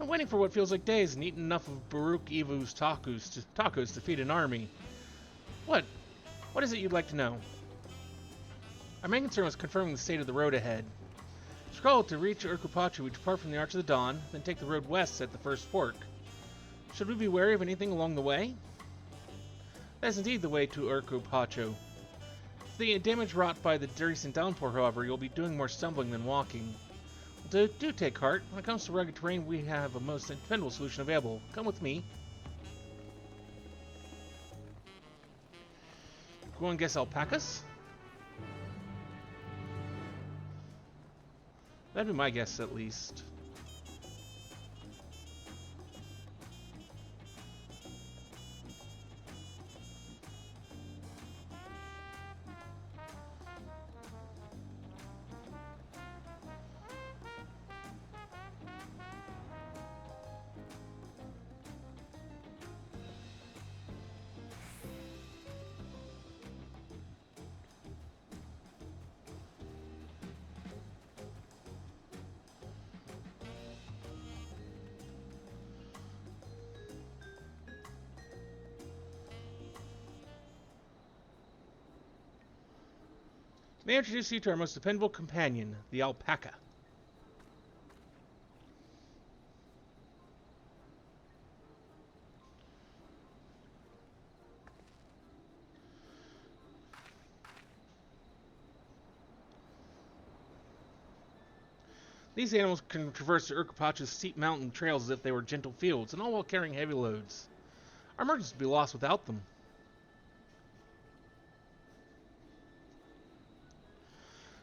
Speaker 1: I'm waiting for what feels like days and eaten enough of Baruch Ivu's tacos to feed an army. What is it you'd like to know? Our main concern was confirming the state of the road ahead. Scroll to reach Urkupachu, we depart from the Arch of the Dawn, then take the road west at the first fork. Should we be wary of anything along the way? That is indeed the way to Urkupachu. With the damage wrought by the recent downpour, however, you'll be doing more stumbling than walking. Do take heart. When it comes to rugged terrain, we have a most dependable solution available. Come with me. Go and guess alpacas? That'd be my guess, at least. May I introduce you to our most dependable companion, the alpaca. These animals can traverse the Urkupacha's steep mountain trails as if they were gentle fields, and all while carrying heavy loads. Our merchants would be lost without them.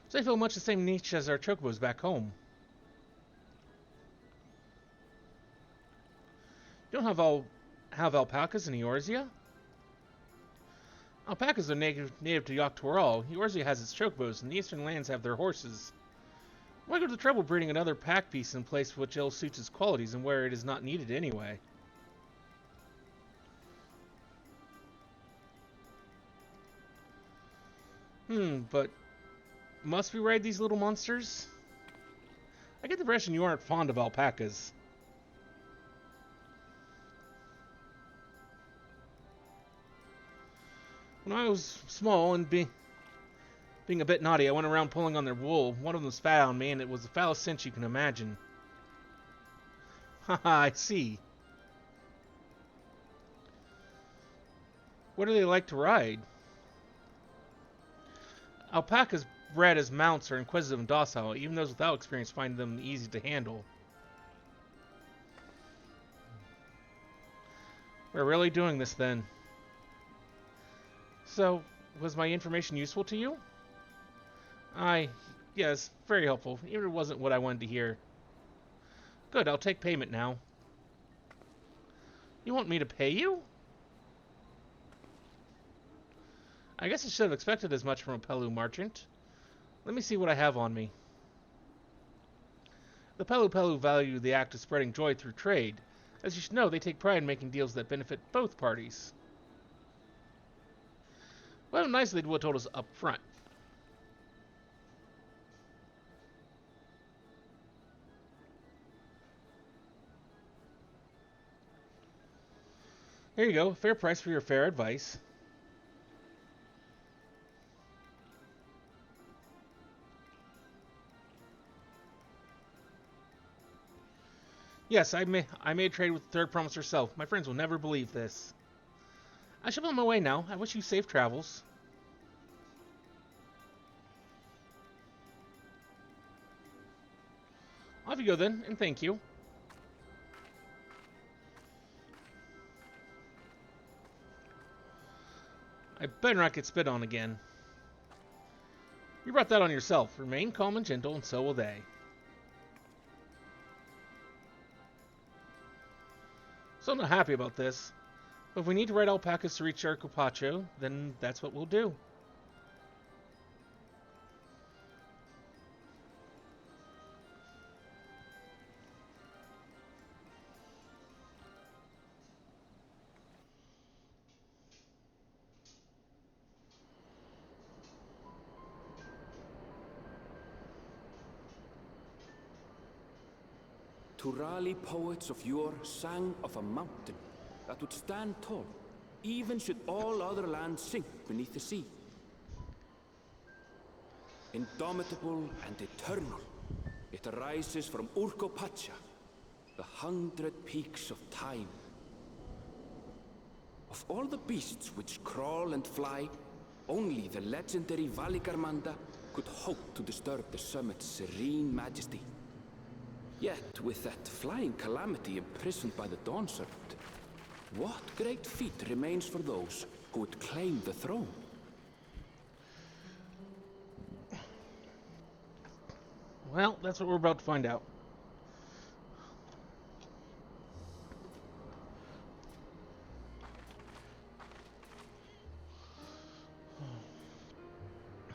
Speaker 1: So they feel much the same niche as our chocobos back home. You don't have alpacas in Eorzea? Alpacas are native to Yogg-Toroil. Eorzea has its chocobos, and the eastern lands have their horses. Why go to the trouble breeding another pack piece in place which ill suits its qualities and where it is not needed anyway? But must we ride these little monsters? I get the impression you aren't fond of alpacas. When I was small and Being a bit naughty, I went around pulling on their wool. One of them spat on me, and it was the foulest cinch you can imagine. Haha, I see. What do they like to ride? Alpacas bred as mounts are inquisitive and docile. Even those without experience find them easy to handle. We're really doing this then. So, was my information useful to you? Yes, very helpful, even if it wasn't what I wanted to hear. Good, I'll take payment now. You want me to pay you? I guess I should have expected as much from a Pelu merchant. Let me see what I have on me. The Pelu value the act of spreading joy through trade. As you should know, they take pride in making deals that benefit both parties. Well, nice they would have told us up front. Here you go, fair price for your fair advice. Yes, I made trade with the Third Promise herself. My friends will never believe this. I shall be on my way now. I wish you safe travels. Off you go then, and thank you. I better not get spit on again. You brought that on yourself. Remain calm and gentle, and so will they. So I'm not happy about this. But if we need to ride alpacas to reach Arcopacho, then that's what we'll do.
Speaker 7: Turali poets of yore sang of a mountain that would stand tall, even should all other lands sink beneath the sea. Indomitable and eternal, it arises from Urcopacha, the 100 peaks of time. Of all the beasts which crawl and fly, only the legendary Valigarmanda could hope to disturb the summit's serene majesty. Yet, with that flying calamity imprisoned by the Dawn Serpent, what great feat remains for those who would claim the throne?
Speaker 1: Well, that's what we're about to find out.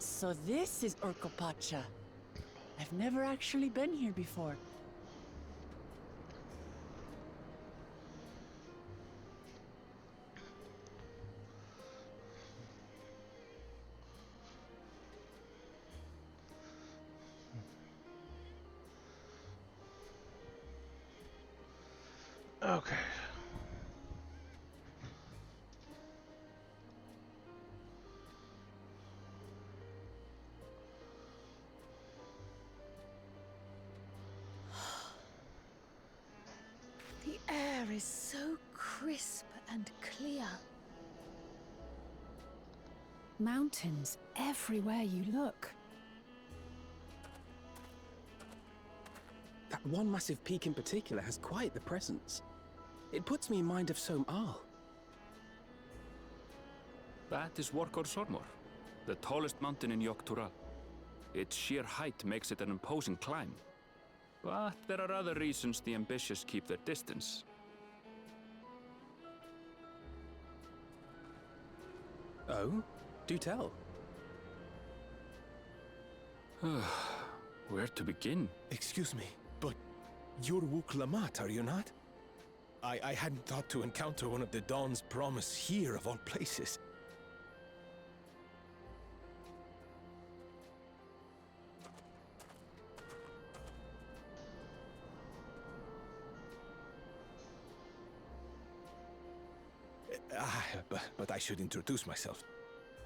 Speaker 3: So this is Urcopacha. I've never actually been here before.
Speaker 1: Okay.
Speaker 4: The air is so crisp and clear. Mountains everywhere you look.
Speaker 10: That one massive peak in particular has quite the presence. It puts me in mind of Som Al.
Speaker 7: That is Workor Sormor, the tallest mountain in Yogg-Tural. Its sheer height makes it an imposing climb. But there are other reasons the ambitious keep their distance.
Speaker 10: Oh? Do tell.
Speaker 7: Where to begin?
Speaker 11: Excuse me, but you're Wook Lamat, are you not? I hadn't thought to encounter one of the Dawn's Promise here, of all places. But I should introduce myself.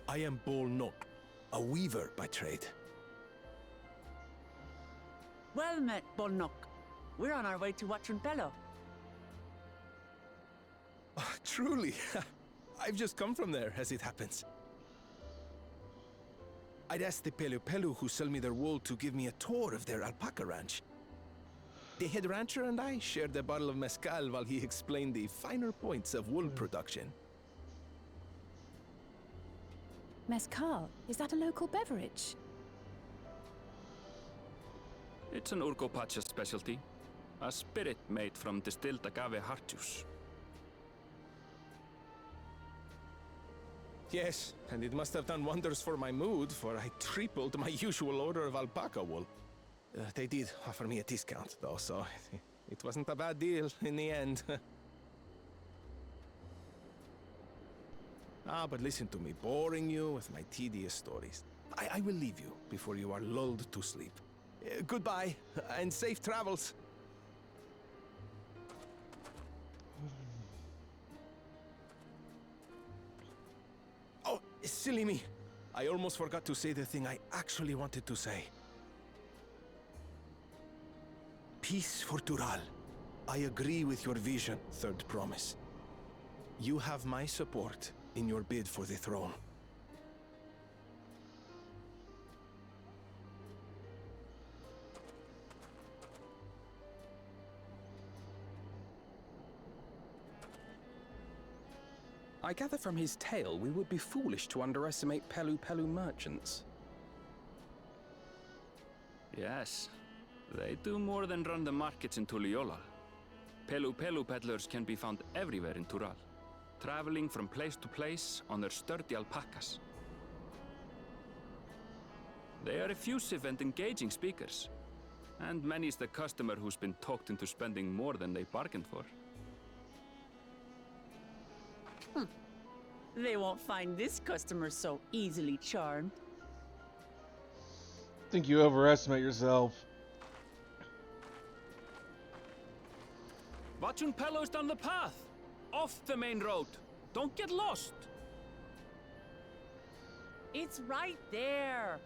Speaker 11: I am Bol Nok,
Speaker 6: a weaver by trade.
Speaker 3: Well met, Bolnok. We're on our way to Watrunpelo.
Speaker 12: Oh, truly. I've just come from there, as it happens. I'd asked the Pelu who sell me their wool to give me a tour of their alpaca ranch. The head rancher and I shared a bottle of mezcal while he explained the finer points of wool production.
Speaker 4: Mezcal, is that a local beverage?
Speaker 7: It's an Urgopacha specialty. A spirit made from distilled agave heart juice.
Speaker 12: Yes, and it must have done wonders for my mood, for I tripled my usual order of alpaca wool. They did offer me a discount, though, so it wasn't a bad deal in the end. But listen to me, boring you with my tedious stories. I will leave you before you are lulled to sleep. Goodbye, and safe travels. Oh, silly me. I almost forgot to say the thing I actually wanted to say. Peace for Tural. I agree with your vision, Third Promise. You have my support in your bid for the throne.
Speaker 10: I gather from his tale we would be foolish to underestimate Pelu merchants.
Speaker 7: Yes, they do more than run the markets in Tuliyola. Pelu peddlers can be found everywhere in Tural, traveling from place to place on their sturdy alpacas. They are effusive and engaging speakers, and many's the customer who's been talked into spending more than they bargained for.
Speaker 3: They won't find this customer so easily charmed.
Speaker 1: Think you overestimate yourself.
Speaker 7: Watrunpelo's down the path! Off the main road! Don't get lost!
Speaker 3: It's right there.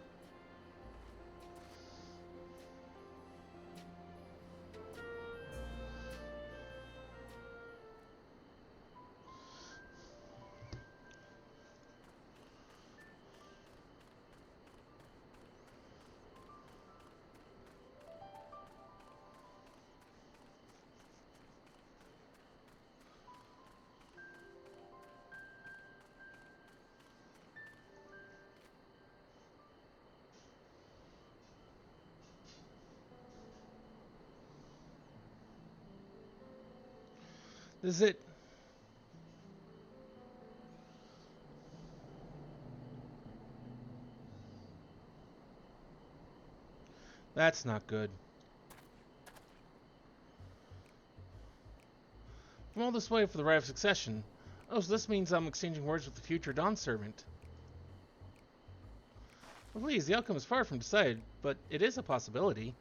Speaker 1: This is it. That's not good. I'm all this way for the right of succession. Oh, so this means I'm exchanging words with the future Dawn servant. Well, please, the outcome is far from decided, but it is a possibility.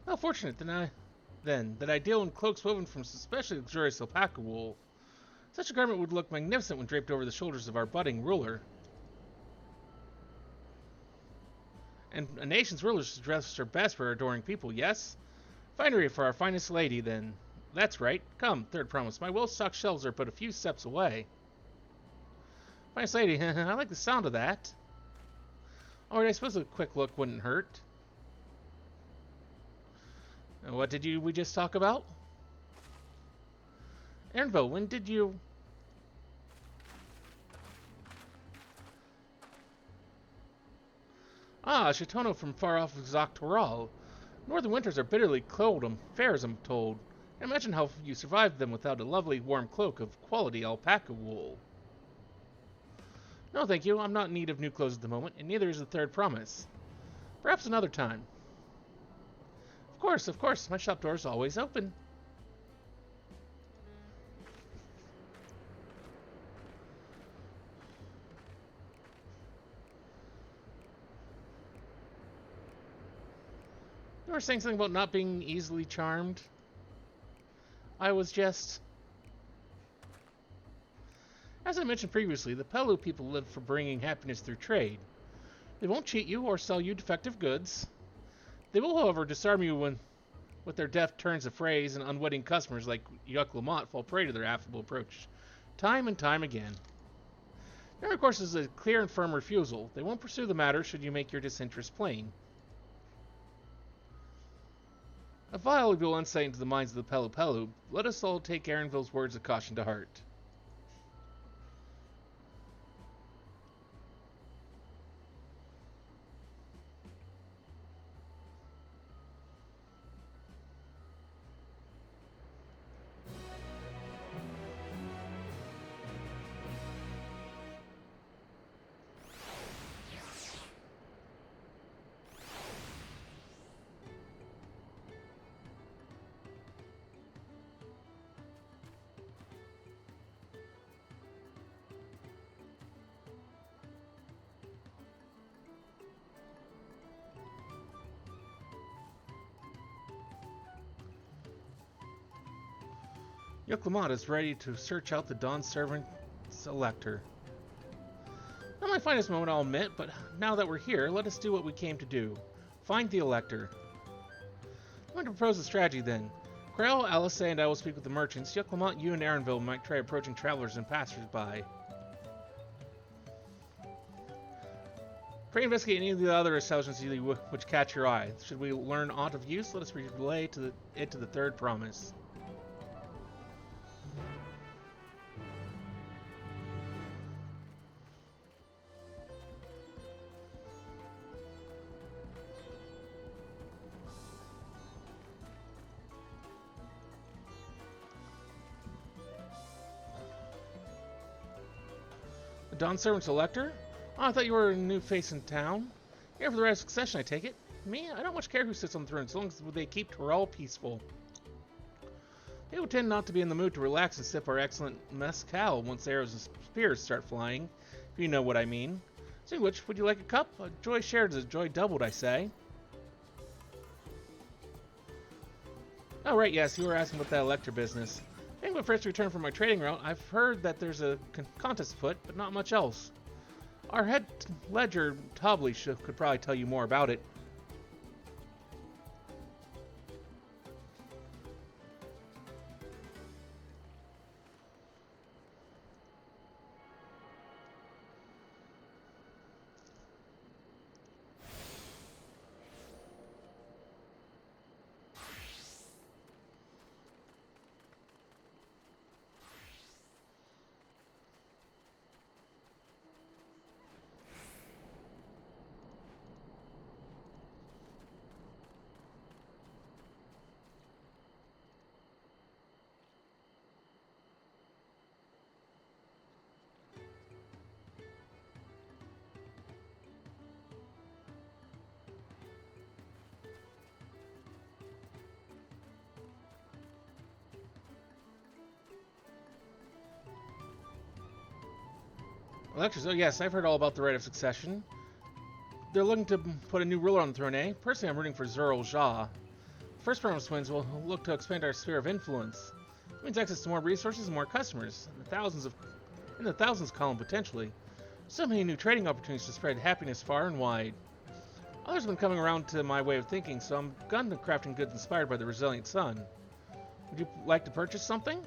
Speaker 1: How fortunate that I deal in cloaks woven from especially luxurious alpaca wool. Such a garment would look magnificent when draped over the shoulders of our budding ruler. And a nation's ruler should dress her best for adoring people, yes? Finery for our finest lady, then. That's right. Come, Third Promise. My well-stocked shelves are but a few steps away. Finest lady, I like the sound of that. Alright, I suppose a quick look wouldn't hurt. What did we just talk about? Ernvo, when did you... Ah, Chitono from far off Zoctoral. Northern winters are bitterly cold and fair, as I'm told. Imagine how you survived them without a lovely warm cloak of quality alpaca wool. No, thank you. I'm not in need of new clothes at the moment, and neither is the Third Promise. Perhaps another time. Of course. My shop door is always open. You were saying something about not being easily charmed. I was just... As I mentioned previously, the Pelu people live for bringing happiness through trade. They won't cheat you or sell you defective goods. They will, however, disarm you when, with their deft turns of phrase, and unwitting customers like Yuck Lamont fall prey to their affable approach, time and time again. There, of course, is a clear and firm refusal. They won't pursue the matter should you make your disinterest plain. A valuable insight into the minds of the Pelu Pelu. Let us all take Aaronville's words of caution to heart. Yuck Lamont is ready to search out the Dawn Servant's Elector. Not my finest moment, I'll admit, but now that we're here, let us do what we came to do. Find the Elector. I'm going to propose a strategy then. Grail, Alice, and I will speak with the merchants. Yuck Lamont, you and Aaronville might try approaching travelers and passers-by. Pray investigate any of the other establishments which catch your eye. Should we learn aught of use, let us relay it to the third promise. The Dawn Servant's Elector? Oh, I thought you were a new face in town. Here for the right of succession, I take it. Me? I don't much care who sits on the throne, as long as they keep Torel peaceful. People tend not to be in the mood to relax and sip our excellent mezcal once arrows and spears start flying, if you know what I mean. Speaking of which, would you like a cup? A joy shared is a joy doubled, I say. Oh, right, yes, you were asking about that Elector business. I think when first returned from my trading route, I've heard that there's a contest afoot, but not much else. Our head ledger, Tobley, could probably tell you more about it. Electors, oh yes, I've heard all about the right of succession. They're looking to put a new ruler on the throne, eh? Personally, I'm rooting for Zerl Jah. First Promise Twins will look to expand our sphere of influence. It means access to more resources and more customers, in the thousands column potentially. So many new trading opportunities to spread happiness far and wide. Others have been coming around to my way of thinking, so I'm gun to crafting goods inspired by the resilient sun. Would you like to purchase something?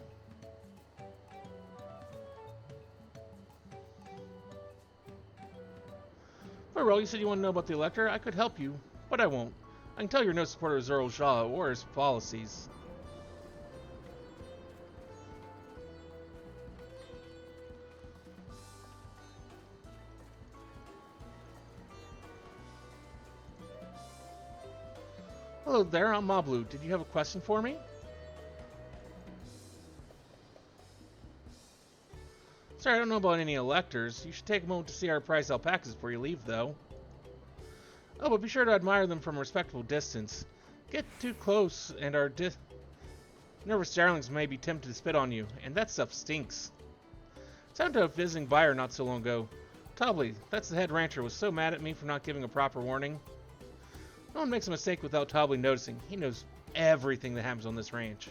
Speaker 1: Well, you said you want to know about the Elector? I could help you, but I won't. I can tell you're no supporter of Zerl Jah or his policies. Hello there, I'm Mablu. Did you have a question for me? Sorry, I don't know about any electors. You should take a moment to see our prized alpacas before you leave, though. Oh, but be sure to admire them from a respectable distance. Get too close, and our nervous darlings may be tempted to spit on you, and that stuff stinks. Sounded to a visiting buyer not so long ago. Tobley, that's the head rancher, was so mad at me for not giving a proper warning. No one makes a mistake without Tobley noticing. He knows everything that happens on this ranch.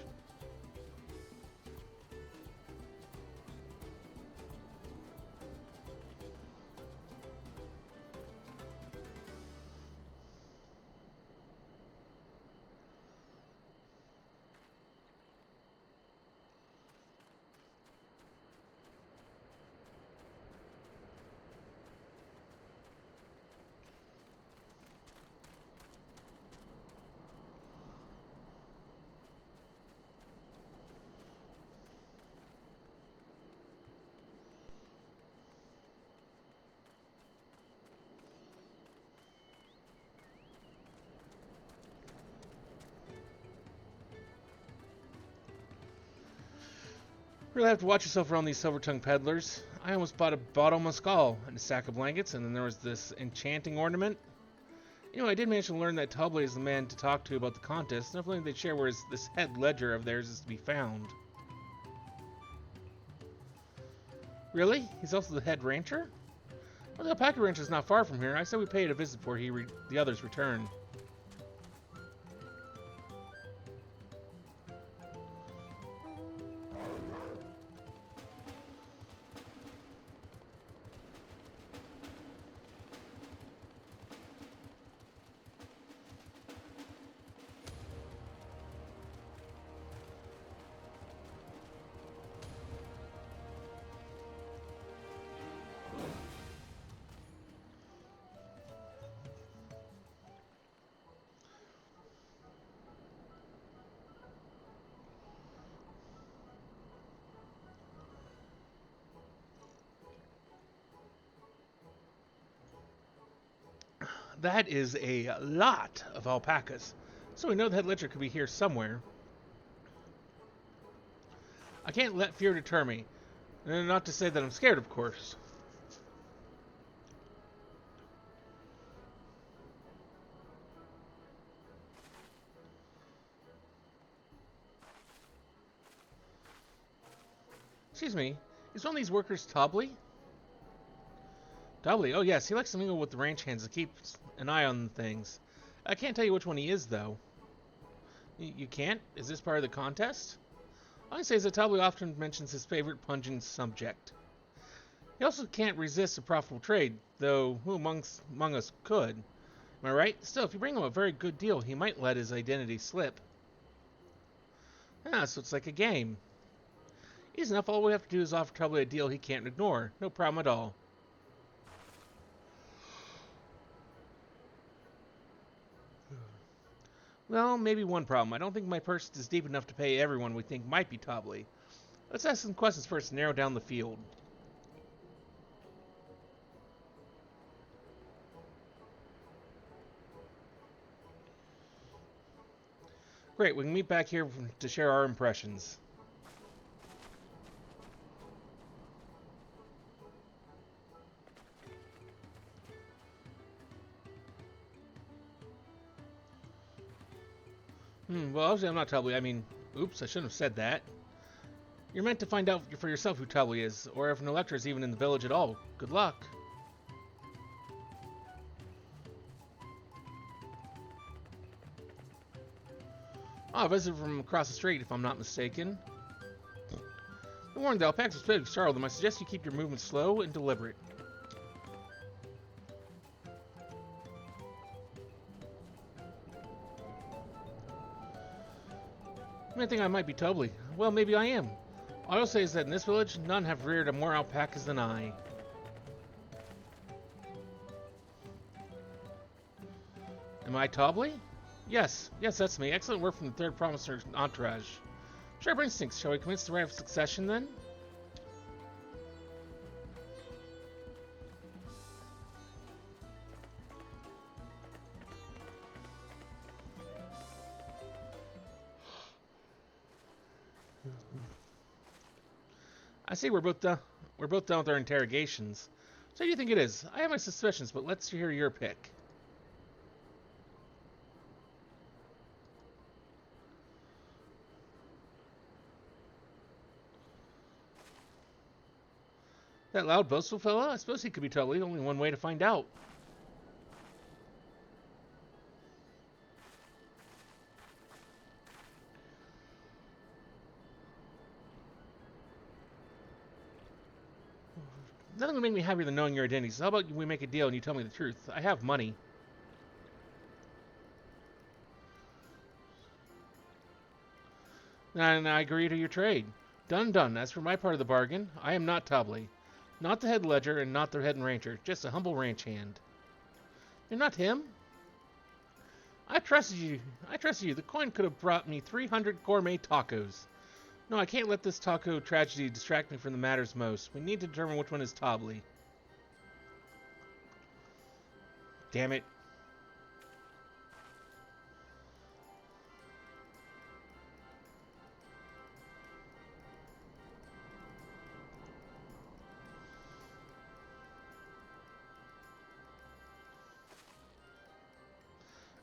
Speaker 1: Really have to watch yourself around these silver-tongued peddlers. I almost bought a bottle of mescal and a stack of blankets, and then there was this enchanting ornament. You know, I did manage to learn that Tubley is the man to talk to about the contest. Nothing they'd share where this head ledger of theirs is to be found. Really? He's also the head rancher? Well, the alpaca ranch is not far from here. I said we pay it a visit before the others return. That is a lot of alpacas. So we know the head ledger could be here somewhere. I can't let fear deter me. And not to say that I'm scared, of course. Excuse me, is one of these workers Tubley? Tubley? Oh yes, he likes to mingle with the ranch hands and keeps an eye on things. I can't tell you which one he is, though. You can't? Is this part of the contest? All I say is that Tubley often mentions his favorite pungent subject. He also can't resist a profitable trade, though who among us could? Am I right? Still, if you bring him a very good deal, he might let his identity slip. Ah, so it's like a game. Easy enough, all we have to do is offer Tubley a deal he can't ignore. No problem at all. Well, maybe one problem. I don't think my purse is deep enough to pay everyone we think might be Tubley. Let's ask some questions first and narrow down the field. Great, we can meet back here to share our impressions. Well, obviously I'm not Tubley. I mean, oops, I shouldn't have said that. You're meant to find out for yourself who Tubley is, or if an elector is even in the village at all. Good luck. Oh, a visitor from across the street, if I'm not mistaken. Don't worry, the alpacas are pretty startled. I suggest you keep your movements slow and deliberate. You may think I might be Tubley. Well, maybe I am. All I'll say is that in this village, none have reared more alpacas than I. Am I Tubley? Yes, that's me. Excellent work from the third promisor entourage. Sharp instincts. Shall we commence the right of succession then? I see we're both done with our interrogations. So who do you think it is? I have my suspicions, but let's hear your pick. That loud, boastful fella? I suppose he could be Tubley. Only one way to find out. Nothing would make me happier than knowing your identity. So how about we make a deal and you tell me the truth? I have money. And I agree to your trade. Done. As for my part of the bargain, I am not Tubley. Not the head ledger and not the head rancher. Just a humble ranch hand. You're not him? I trusted you. The coin could have brought me 300 gourmet tacos. No, I can't let this taco tragedy distract me from the matters most. We need to determine which one is Tubley. Damn it.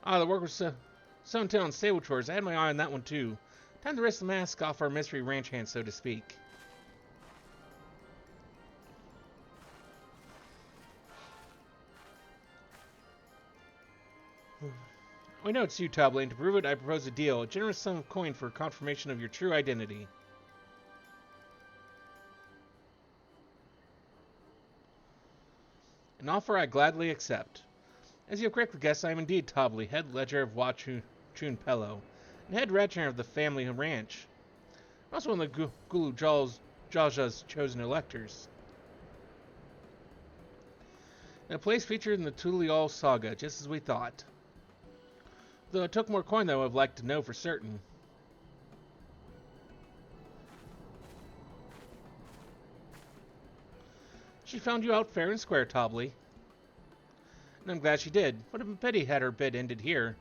Speaker 1: Ah, the work was sewn down on stable chores. I had my eye on that one too. Time to rest the mask off our mystery ranch hand, so to speak. We know it's you, Toblin. To prove it, I propose a deal. A generous sum of coin for confirmation of your true identity. An offer I gladly accept. As you have correctly guessed, I am indeed Tobli, head ledger of Chun Pello, and head rancher of the family ranch. I'm also one of the Gulu Jalja's chosen electors. And a place featured in the Tulial saga, just as we thought. Though it took more coin than I would have liked to know for certain. She found you out fair and square, Tobli. And I'm glad she did. Would have been a pity had her bid ended here.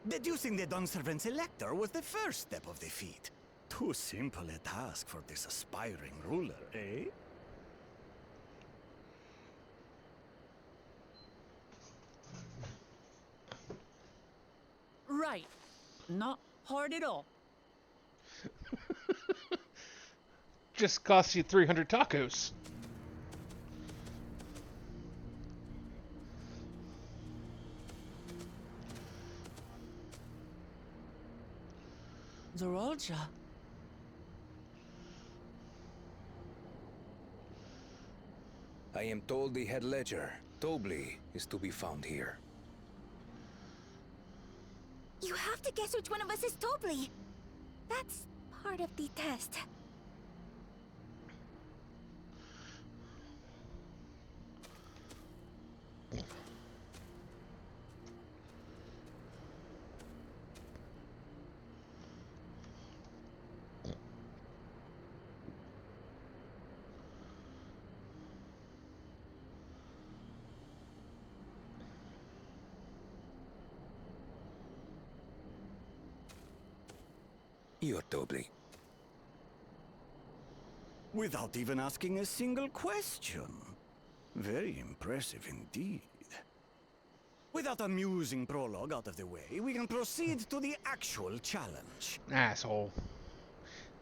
Speaker 8: Deducing the Donservant's elector was the first step of the feat. Too simple a task for this aspiring ruler, eh?
Speaker 3: Right. Not hard at all.
Speaker 1: Just cost you 300 tacos.
Speaker 3: Zorolja.
Speaker 12: I am told the head ledger, Tobli, is to be found here.
Speaker 13: You have to guess which one of us is Tobli. That's part of the test.
Speaker 12: You're Tobli.
Speaker 8: Without even asking a single question. Very impressive indeed. With that amusing prologue out of the way, we can proceed to the actual challenge.
Speaker 1: Asshole.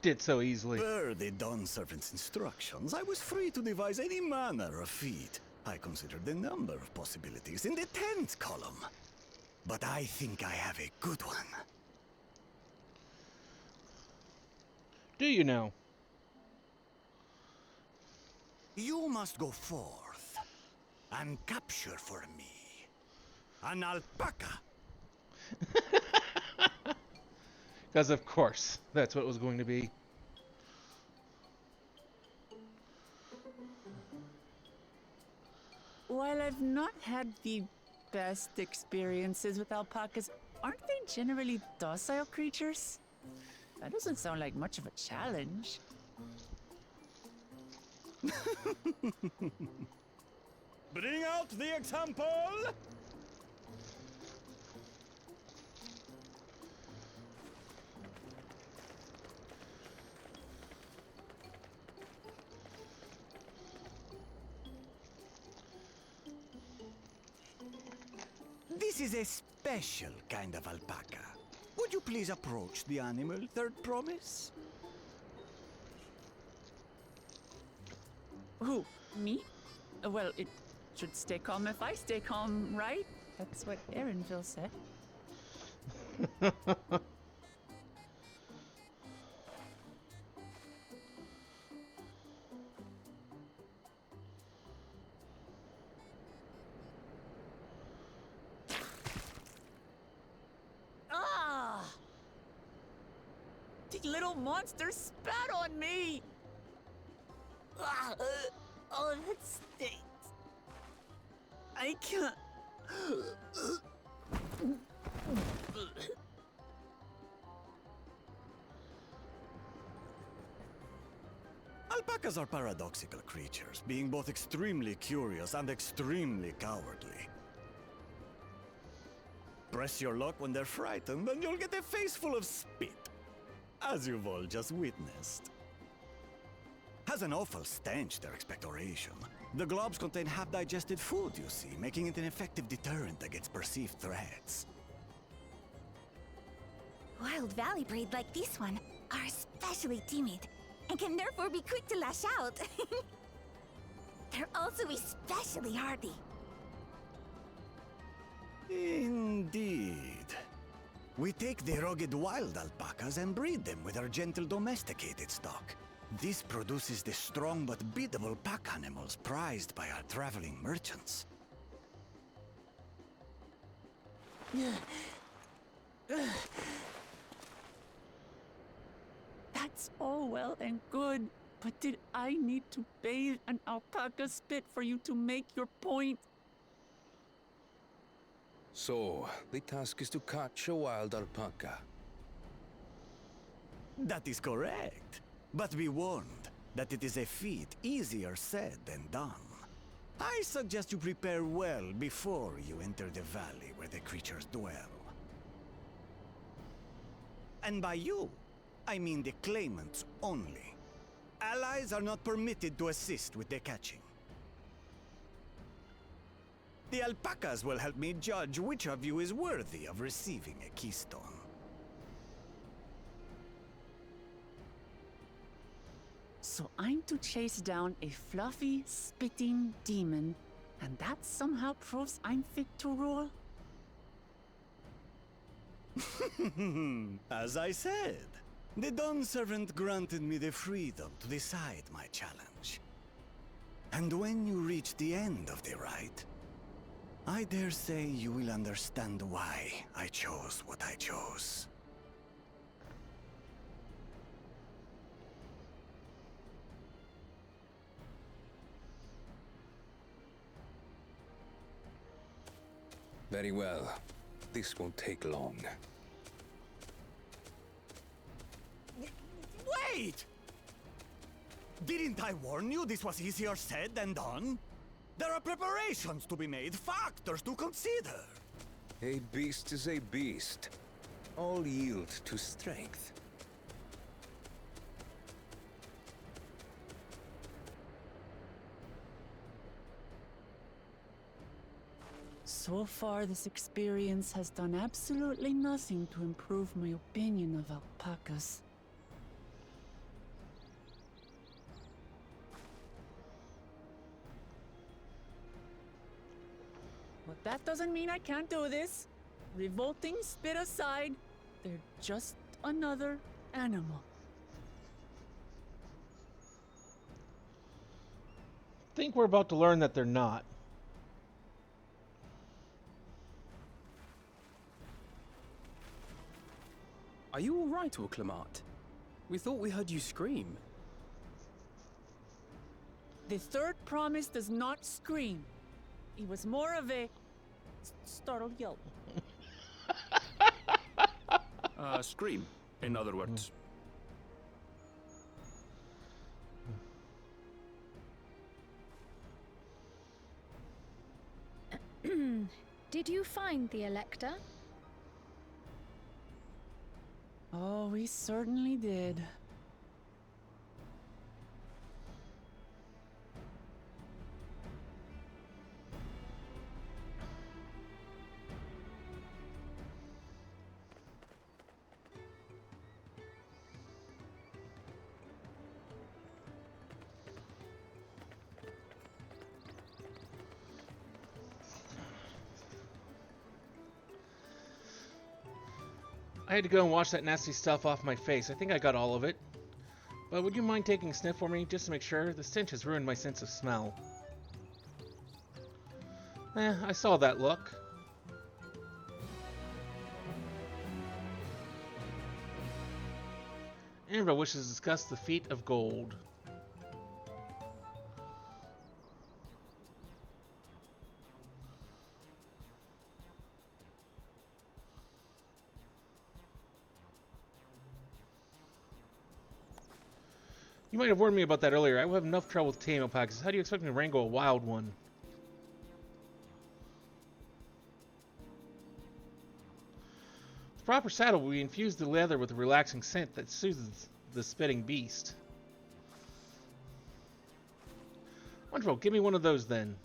Speaker 1: Did so easily.
Speaker 8: Per the Dawn Servant's instructions, I was free to devise any manner of feat. I considered the number of possibilities in the 10th column. But I think I have a good one.
Speaker 1: Do you know?
Speaker 8: You must go forth and capture for me an alpaca.
Speaker 1: Because of course, that's what it was going to be.
Speaker 3: While I've not had the best experiences with alpacas, aren't they generally docile creatures? That doesn't sound like much of a challenge.
Speaker 8: Bring out the example! This is a special kind of alpaca. Would you please approach the animal, Third Promise?
Speaker 3: Who? Me? Well, it should stay calm if I stay calm, right? That's what Aaronville said. Ah! The little monster spat on me! Ah, oh, that stinks. I can't.
Speaker 8: Alpacas are paradoxical creatures, being both extremely curious and extremely cowardly. Press your luck when they're frightened, and you'll get a face full of spit. as you've all just witnessed. Has an awful stench, their expectoration. The globs contain half-digested food, you see, making it an effective deterrent against perceived threats.
Speaker 13: Wild valley breed like this one are especially timid and can therefore be quick to lash out. They're also especially hardy.
Speaker 8: Indeed. We take the rugged wild alpacas and breed them with our gentle domesticated stock. This produces the strong but biddable pack animals prized by our traveling merchants.
Speaker 3: That's all well and good, but did I need to bathe an alpaca spit for you to make your point?
Speaker 12: So, the task is to catch a wild alpaca.
Speaker 8: That is correct. But be warned that it is a feat easier said than done. I suggest you prepare well before you enter the valley where the creatures dwell. And by you, I mean the claimants only. Allies are not permitted to assist with the catching. The alpacas will help me judge which of you is worthy of receiving a keystone.
Speaker 3: So I'm to chase down a fluffy, spitting demon, and that somehow proves I'm fit to rule?
Speaker 8: As I said, the Dawn Servant granted me the freedom to decide my challenge. And when you reach the end of the rite, I dare say you will understand why I chose what I chose.
Speaker 12: Very well. This won't take long.
Speaker 8: Wait! Didn't I warn you this was easier said than done? There are preparations to be made, factors to consider.
Speaker 12: A beast is a beast. All yield to strength.
Speaker 3: So far, this experience has done absolutely nothing to improve my opinion of alpacas. But that doesn't mean I can't do this. Revolting spit aside, they're just another animal.
Speaker 1: Think we're about to learn that they're not.
Speaker 10: Are you all right, Uklamat? We thought we heard you scream.
Speaker 3: The third promise does not scream. It was more of a startled yelp.
Speaker 7: Scream, in other words.
Speaker 4: Did you find the Elector?
Speaker 3: Oh, we certainly did.
Speaker 1: I had to go and wash that nasty stuff off my face. I think I got all of it. But would you mind taking a sniff for me, just to make sure? The stench has ruined my sense of smell. I saw that look. Amber wishes to discuss the feat of gold. You might have warned me about that earlier. I will have enough trouble with tame alpacas. How do you expect me to wrangle a wild one? The proper saddle, we infuse the leather with a relaxing scent that soothes the spitting beast. Wonderful. Give me one of those then.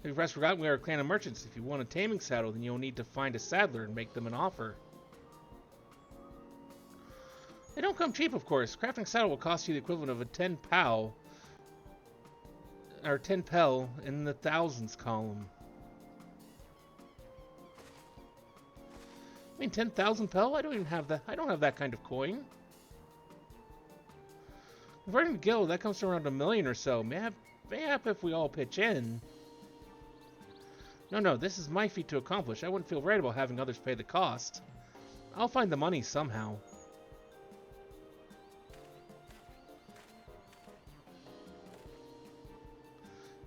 Speaker 1: If you've perhaps forgotten, we are a clan of merchants. If you want a taming saddle, then you'll need to find a saddler and make them an offer. They don't come cheap, of course. Crafting a saddle will cost you the equivalent of a 10 pal, or 10 pel in the thousands column. I mean, 10,000 pel? I don't even have that. I don't have that kind of coin. Converting to gil, that comes to around 1 million or so. Mayhap if we all pitch in. No, this is my feat to accomplish. I wouldn't feel right about having others pay the cost. I'll find the money somehow.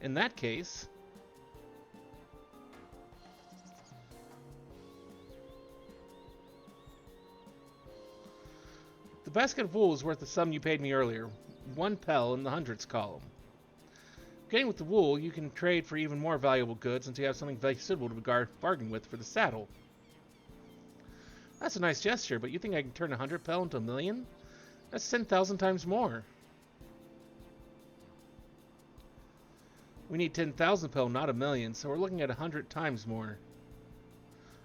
Speaker 1: In that case... the basket of wool is worth the sum you paid me earlier. 1 pel in the hundreds column. Getting with the wool, you can trade for even more valuable goods until you have something very suitable to bargain with for the saddle. That's a nice gesture, but you think I can turn 100 pel into 1 million? That's 10,000 times more. We need 10,000 pel, not 1 million, so we're looking at 100 times more.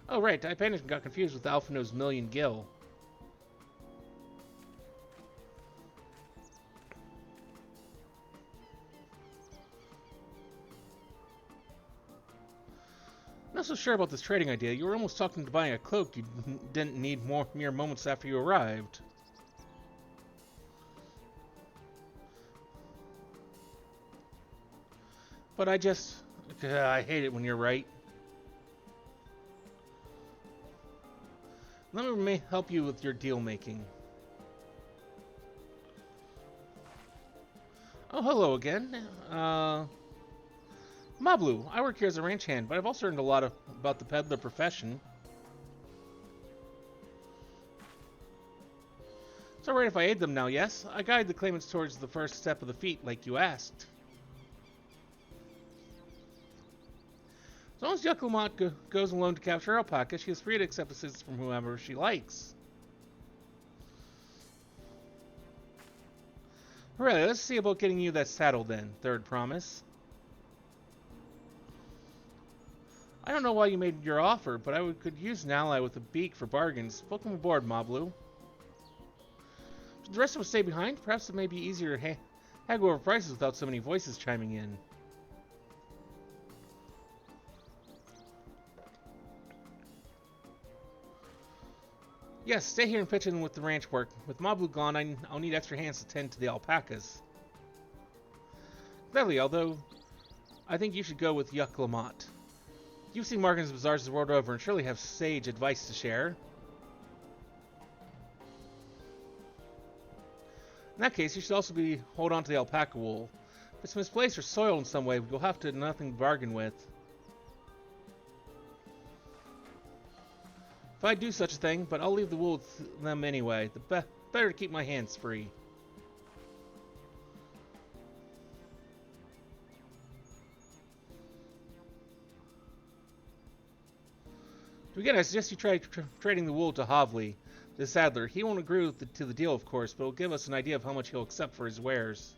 Speaker 1: Oh right, I panicked and got confused with Alphino's million gil. I'm not so sure about this trading idea. You were almost talking to buying a cloak you didn't need mere moments after you arrived. But I hate it when you're right. Let me help you with your deal making. Oh, hello again. Mablu, I work here as a ranch hand, but I've also learned a lot about the peddler profession. It's alright if I aid them now, yes? I guide the claimants towards the first step of the feat, like you asked. As long as Yucklamat goes alone to capture alpaca, she is free to accept assistance from whoever she likes. Alright, let's see about getting you that saddle then, third promise. I don't know why you made your offer, but I could use an ally with a beak for bargains. Welcome aboard, Mablu. Should the rest of us stay behind? Perhaps it may be easier to haggle over prices without so many voices chiming in. Yes, stay here and pitch in with the ranch work. With Mablu gone, I'll need extra hands to tend to the alpacas. Clearly, although I think you should go with Yucklamat. You've seen markets and bazaars the world over and surely have sage advice to share. In that case, you should also hold on to the alpaca wool. If it's misplaced or soiled in some way, you'll have nothing to bargain with. If I do such a thing, but I'll leave the wool with them anyway. Better to keep my hands free. Again, I suggest you try trading the wool to Havli, the saddler. He won't agree to the deal, of course, but it'll give us an idea of how much he'll accept for his wares.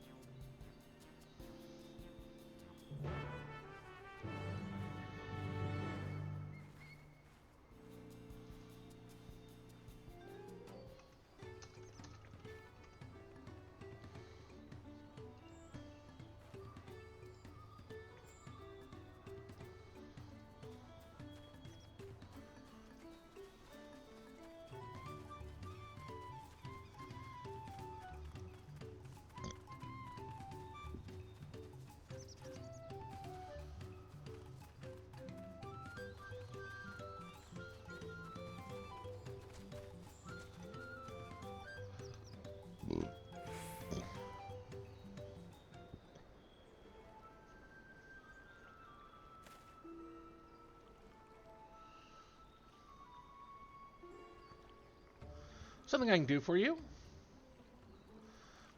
Speaker 1: Something I can do for you?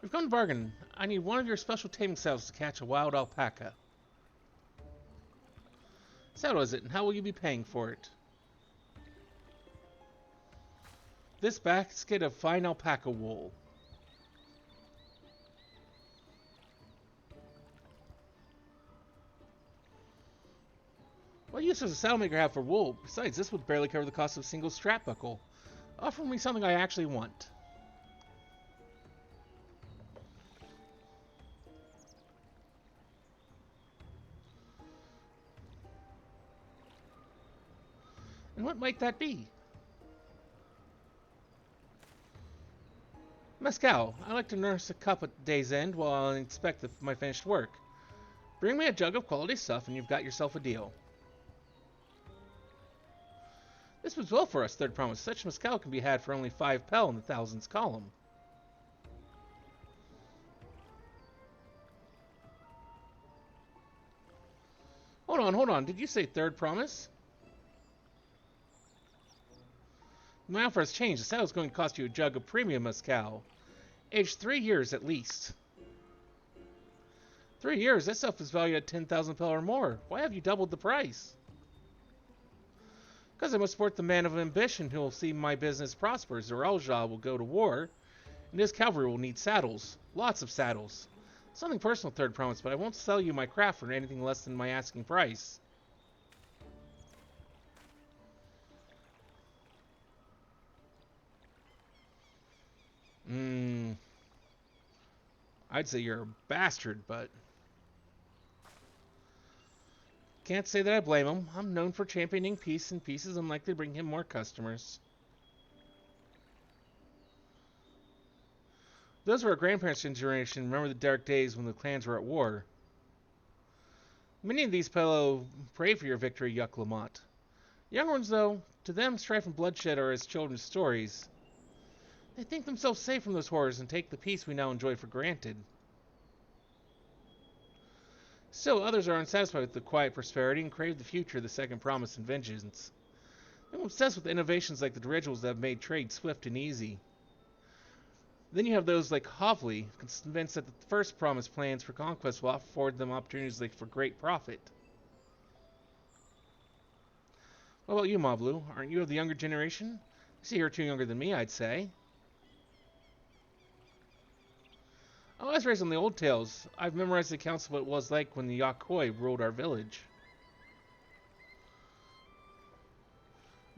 Speaker 1: We've come to bargain. I need one of your special taming saddles to catch a wild alpaca. saddle is it, and how will you be paying for it? This basket of fine alpaca wool. What use does a saddle maker have for wool? Besides, this would barely cover the cost of a single strap buckle. Offer me something I actually want. And what might that be? Mescal. I like to nurse a cup at day's end while I inspect my finished work. Bring me a jug of quality stuff and you've got yourself a deal. This was well for us, Third Promise. Such mescal can be had for only 5 pel in the thousands column. Hold on. Did you say Third Promise? My offer has changed. The saddle is going to cost you a jug of premium mescal. Aged 3 years at least. 3 years? That stuff is valued at 10,000 pel or more. Why have you doubled the price? Because I must support the man of ambition who will see my business prosper. Zeralja will go to war, and his cavalry will need saddles. Lots of saddles. Something personal, Third Promise, but I won't sell you my craft for anything less than my asking price. I'd say you're a bastard, but... Can't say that I blame him. I'm known for championing peace, and peace is unlikely to bring him more customers. Those of our grandparents' generation remember the dark days when the clans were at war. Many of these fellow pray for your victory, Yuck Lamont. Young ones, though, to them strife and bloodshed are as children's stories. They think themselves safe from those horrors and take the peace we now enjoy for granted. Still, others are unsatisfied with the quiet prosperity and crave the future of the Second Promise and vengeance. They're obsessed with innovations like the dirigibles that have made trade swift and easy. Then you have those like Hovley, convinced that the First Promise plans for conquest will afford them opportunities for great profit. What about you, Moblu? Aren't you of the younger generation? I see you're too younger than me, I'd say. Oh, I was raised on the old tales. I've memorized the accounts of what it was like when the Yakoi ruled our village.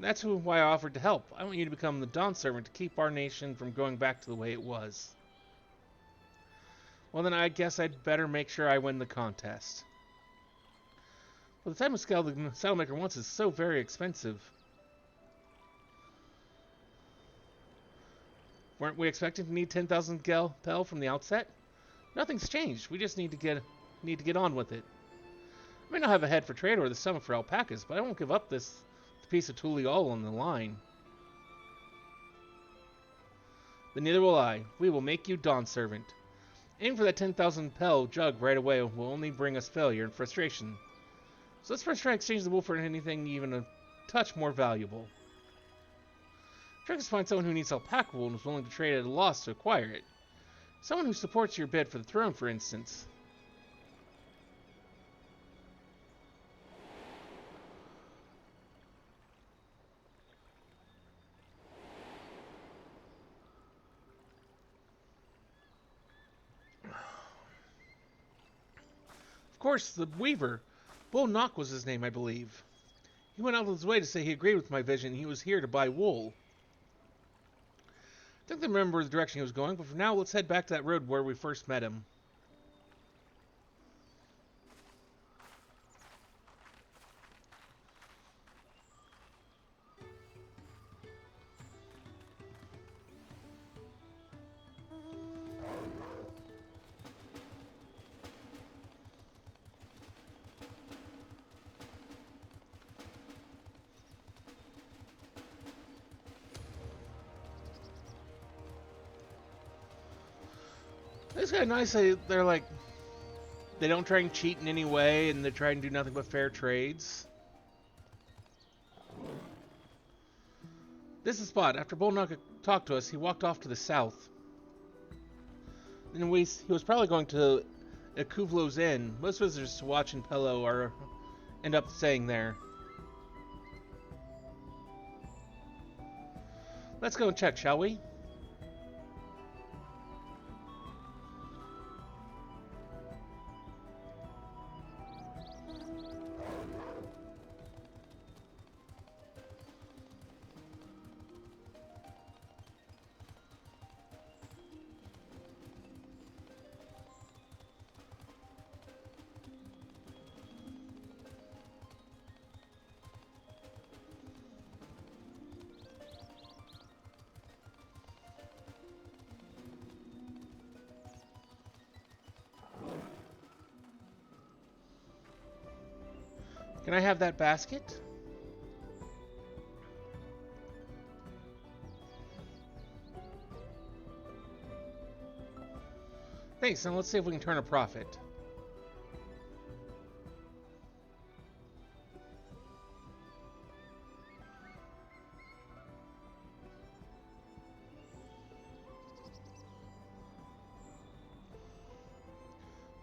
Speaker 1: That's why I offered to help. I want you to become the Dawn Servant to keep our nation from going back to the way it was. Well then, I guess I'd better make sure I win the contest. Well, the type of scale the saddlemaker wants is so very expensive. Weren't we expecting to need 10,000 pel from the outset? Nothing's changed. We just need to get on with it. I may not have a head for trade or the stomach for alpacas, but I won't give up this piece of tule all on the line. Then neither will I. We will make you Dawn Servant. Aiming for that 10,000 pel jug right away will only bring us failure and frustration. So let's first try to exchange the wool for anything even a touch more valuable. Try to find someone who needs alpaca wool and is willing to trade at a loss to acquire it. Someone who supports your bid for the throne, for instance. Of course, the weaver. Bull Knock was his name, I believe. He went out of his way to say he agreed with my vision and he was here to buy wool. I think they remember the direction he was going, but for now, let's head back to that road where we first met him. It's kind of nice they're like, they don't try and cheat in any way, and they try and do nothing but fair trades. This is the spot. After Bolnock talked to us, he walked off to the south. Then he was probably going to Akuvlo's Inn. Most visitors to watch in Pello are end up saying there. Let's go and check, shall we? Can I have that basket? Thanks, and let's see if we can turn a profit.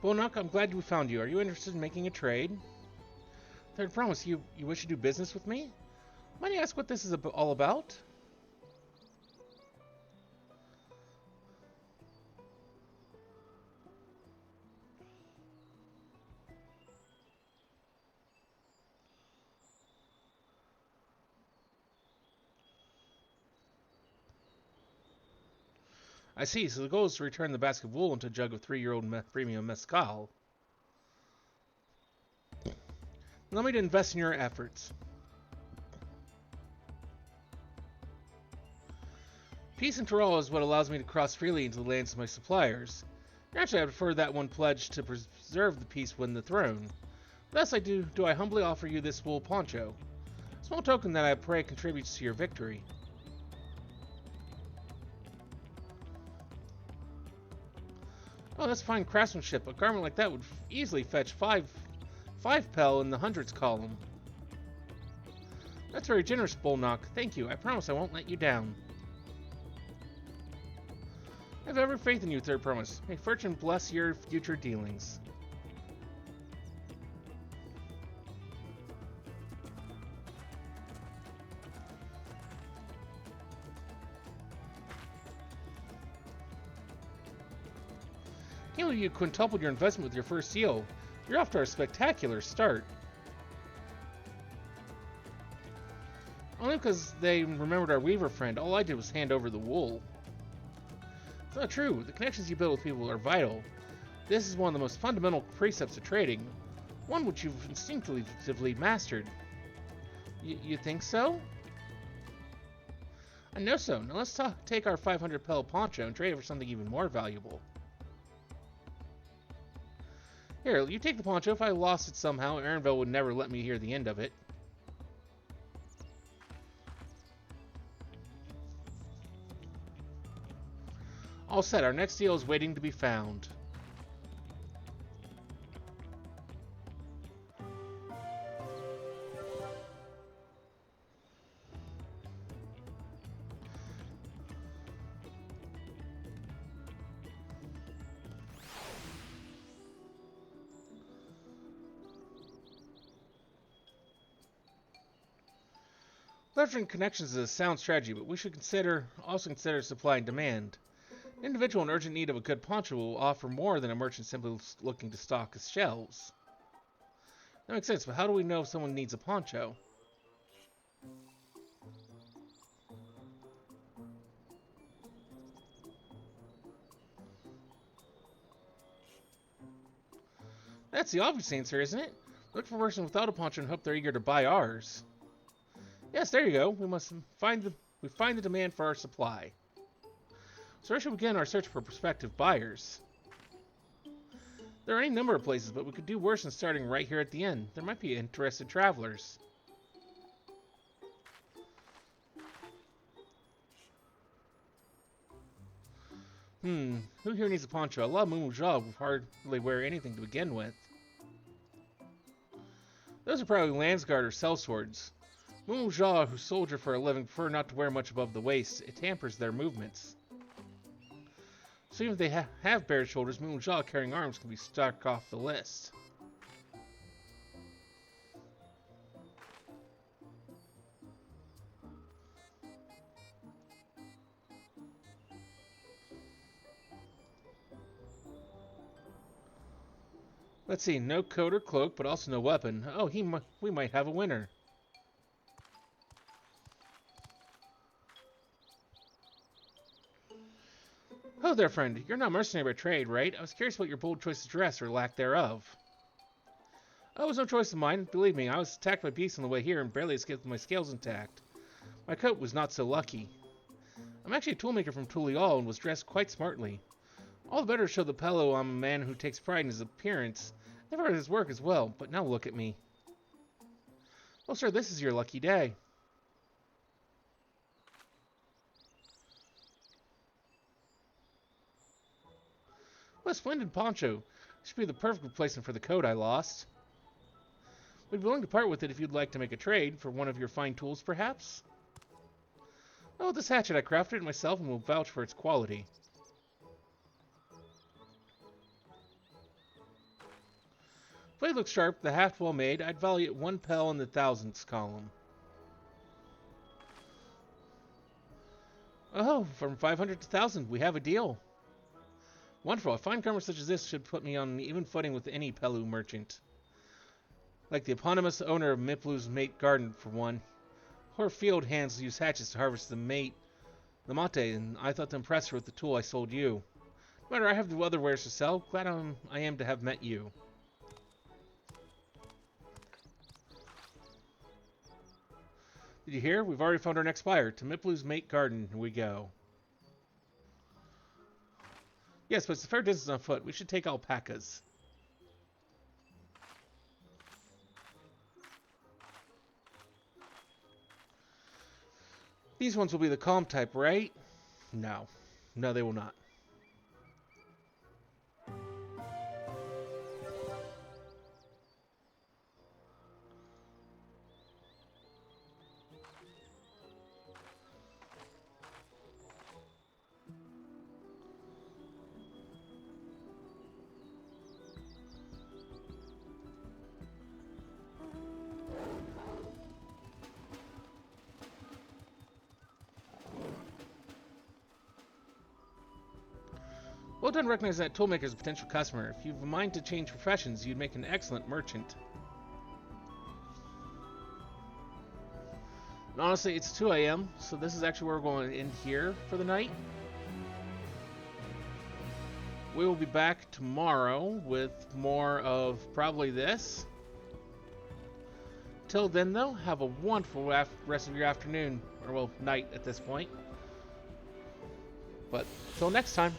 Speaker 1: Bonok, I'm glad we found you. Are you interested in making a trade? Third promise, you wish to do business with me? Might I ask what this is all about? I see, so the goal is to return the basket of wool into a jug of 3-year-old premium mezcal. Allow me to invest in your efforts. Peace in Tyrol is what allows me to cross freely into the lands of my suppliers. Naturally, I prefer that one pledged to preserve the peace win the throne. Thus, do I humbly offer you this wool poncho. A small token that I pray contributes to your victory. Oh, that's fine craftsmanship. A garment like that would easily fetch 5 pel in the hundreds column. That's very generous, Bolnock. Thank you. I promise I won't let you down. I have every faith in you, Third Promise. May fortune bless your future dealings. Can't believe you quintupled your investment with your first deal. You're off to a spectacular start. Only because they remembered our weaver friend, all I did was hand over the wool. It's not true. The connections you build with people are vital. This is one of the most fundamental precepts of trading, one which you've instinctively mastered. You think so? I know so. Now let's take our 500 pel poncho and trade it for something even more valuable. Here, you take the poncho. If I lost it somehow, Aaronville would never let me hear the end of it. All set. Our next deal is waiting to be found. Leveraging connections is a sound strategy, but we should also consider supply and demand. An individual in urgent need of a good poncho will offer more than a merchant simply looking to stock his shelves. That makes sense, but how do we know if someone needs a poncho? That's the obvious answer, isn't it? Look for a person without a poncho and hope they're eager to buy ours. Yes, there you go. We find the demand for our supply. So we should begin our search for prospective buyers. There are any number of places, but we could do worse than starting right here at the end. There might be interested travelers. Who here needs a poncho? A lot of Mumuja would hardly wear anything to begin with. Those are probably Landsguard or sellswords. Mumuja, who soldier for a living, prefer not to wear much above the waist. It hampers their movements. So even if they have bare shoulders, Mumuja carrying arms can be struck off the list. Let's see, no coat or cloak, but also no weapon. Oh, we might have a winner. Oh there, friend. You're not mercenary by trade, right? I was curious about your bold choice of dress, or lack thereof. Oh, it was no choice of mine. Believe me, I was attacked by beasts on the way here and barely escaped with my scales intact. My coat was not so lucky. I'm actually a toolmaker from Tulial and was dressed quite smartly. All the better to show the fellow I'm a man who takes pride in his appearance. Never heard his work as well, but now look at me. Well, sir, this is your lucky day. What a splendid poncho. Should be the perfect replacement for the coat I lost. We'd be willing to part with it if you'd like to make a trade for one of your fine tools, perhaps? Oh, this hatchet, I crafted it myself and will vouch for its quality. Blade looks sharp, the haft well made. I'd value it 1 pel in the thousandths column. Oh, from 500 to 1,000, we have a deal. Wonderful. A fine garment such as this should put me on an even footing with any Pelu merchant. Like the eponymous owner of Miplu's Mate Garden, for one. Her field hands use hatchets to harvest the mate, and I thought to impress her with the tool I sold you. No matter, I have the other wares to sell. Glad I am to have met you. Did you hear? We've already found our next buyer. To Miplu's Mate Garden we go. Yes, but it's a fair distance on foot. We should take alpacas. These ones will be the calm type, right? No. No, they will not. Well done recognizing that toolmaker as a potential customer. If you've a mind to change professions, you'd make an excellent merchant. And honestly, it's 2 a.m., so this is actually where we're going to end here for the night. We will be back tomorrow with more of probably this. Till then, though, have a wonderful rest of your afternoon, or well, night at this point. But till next time.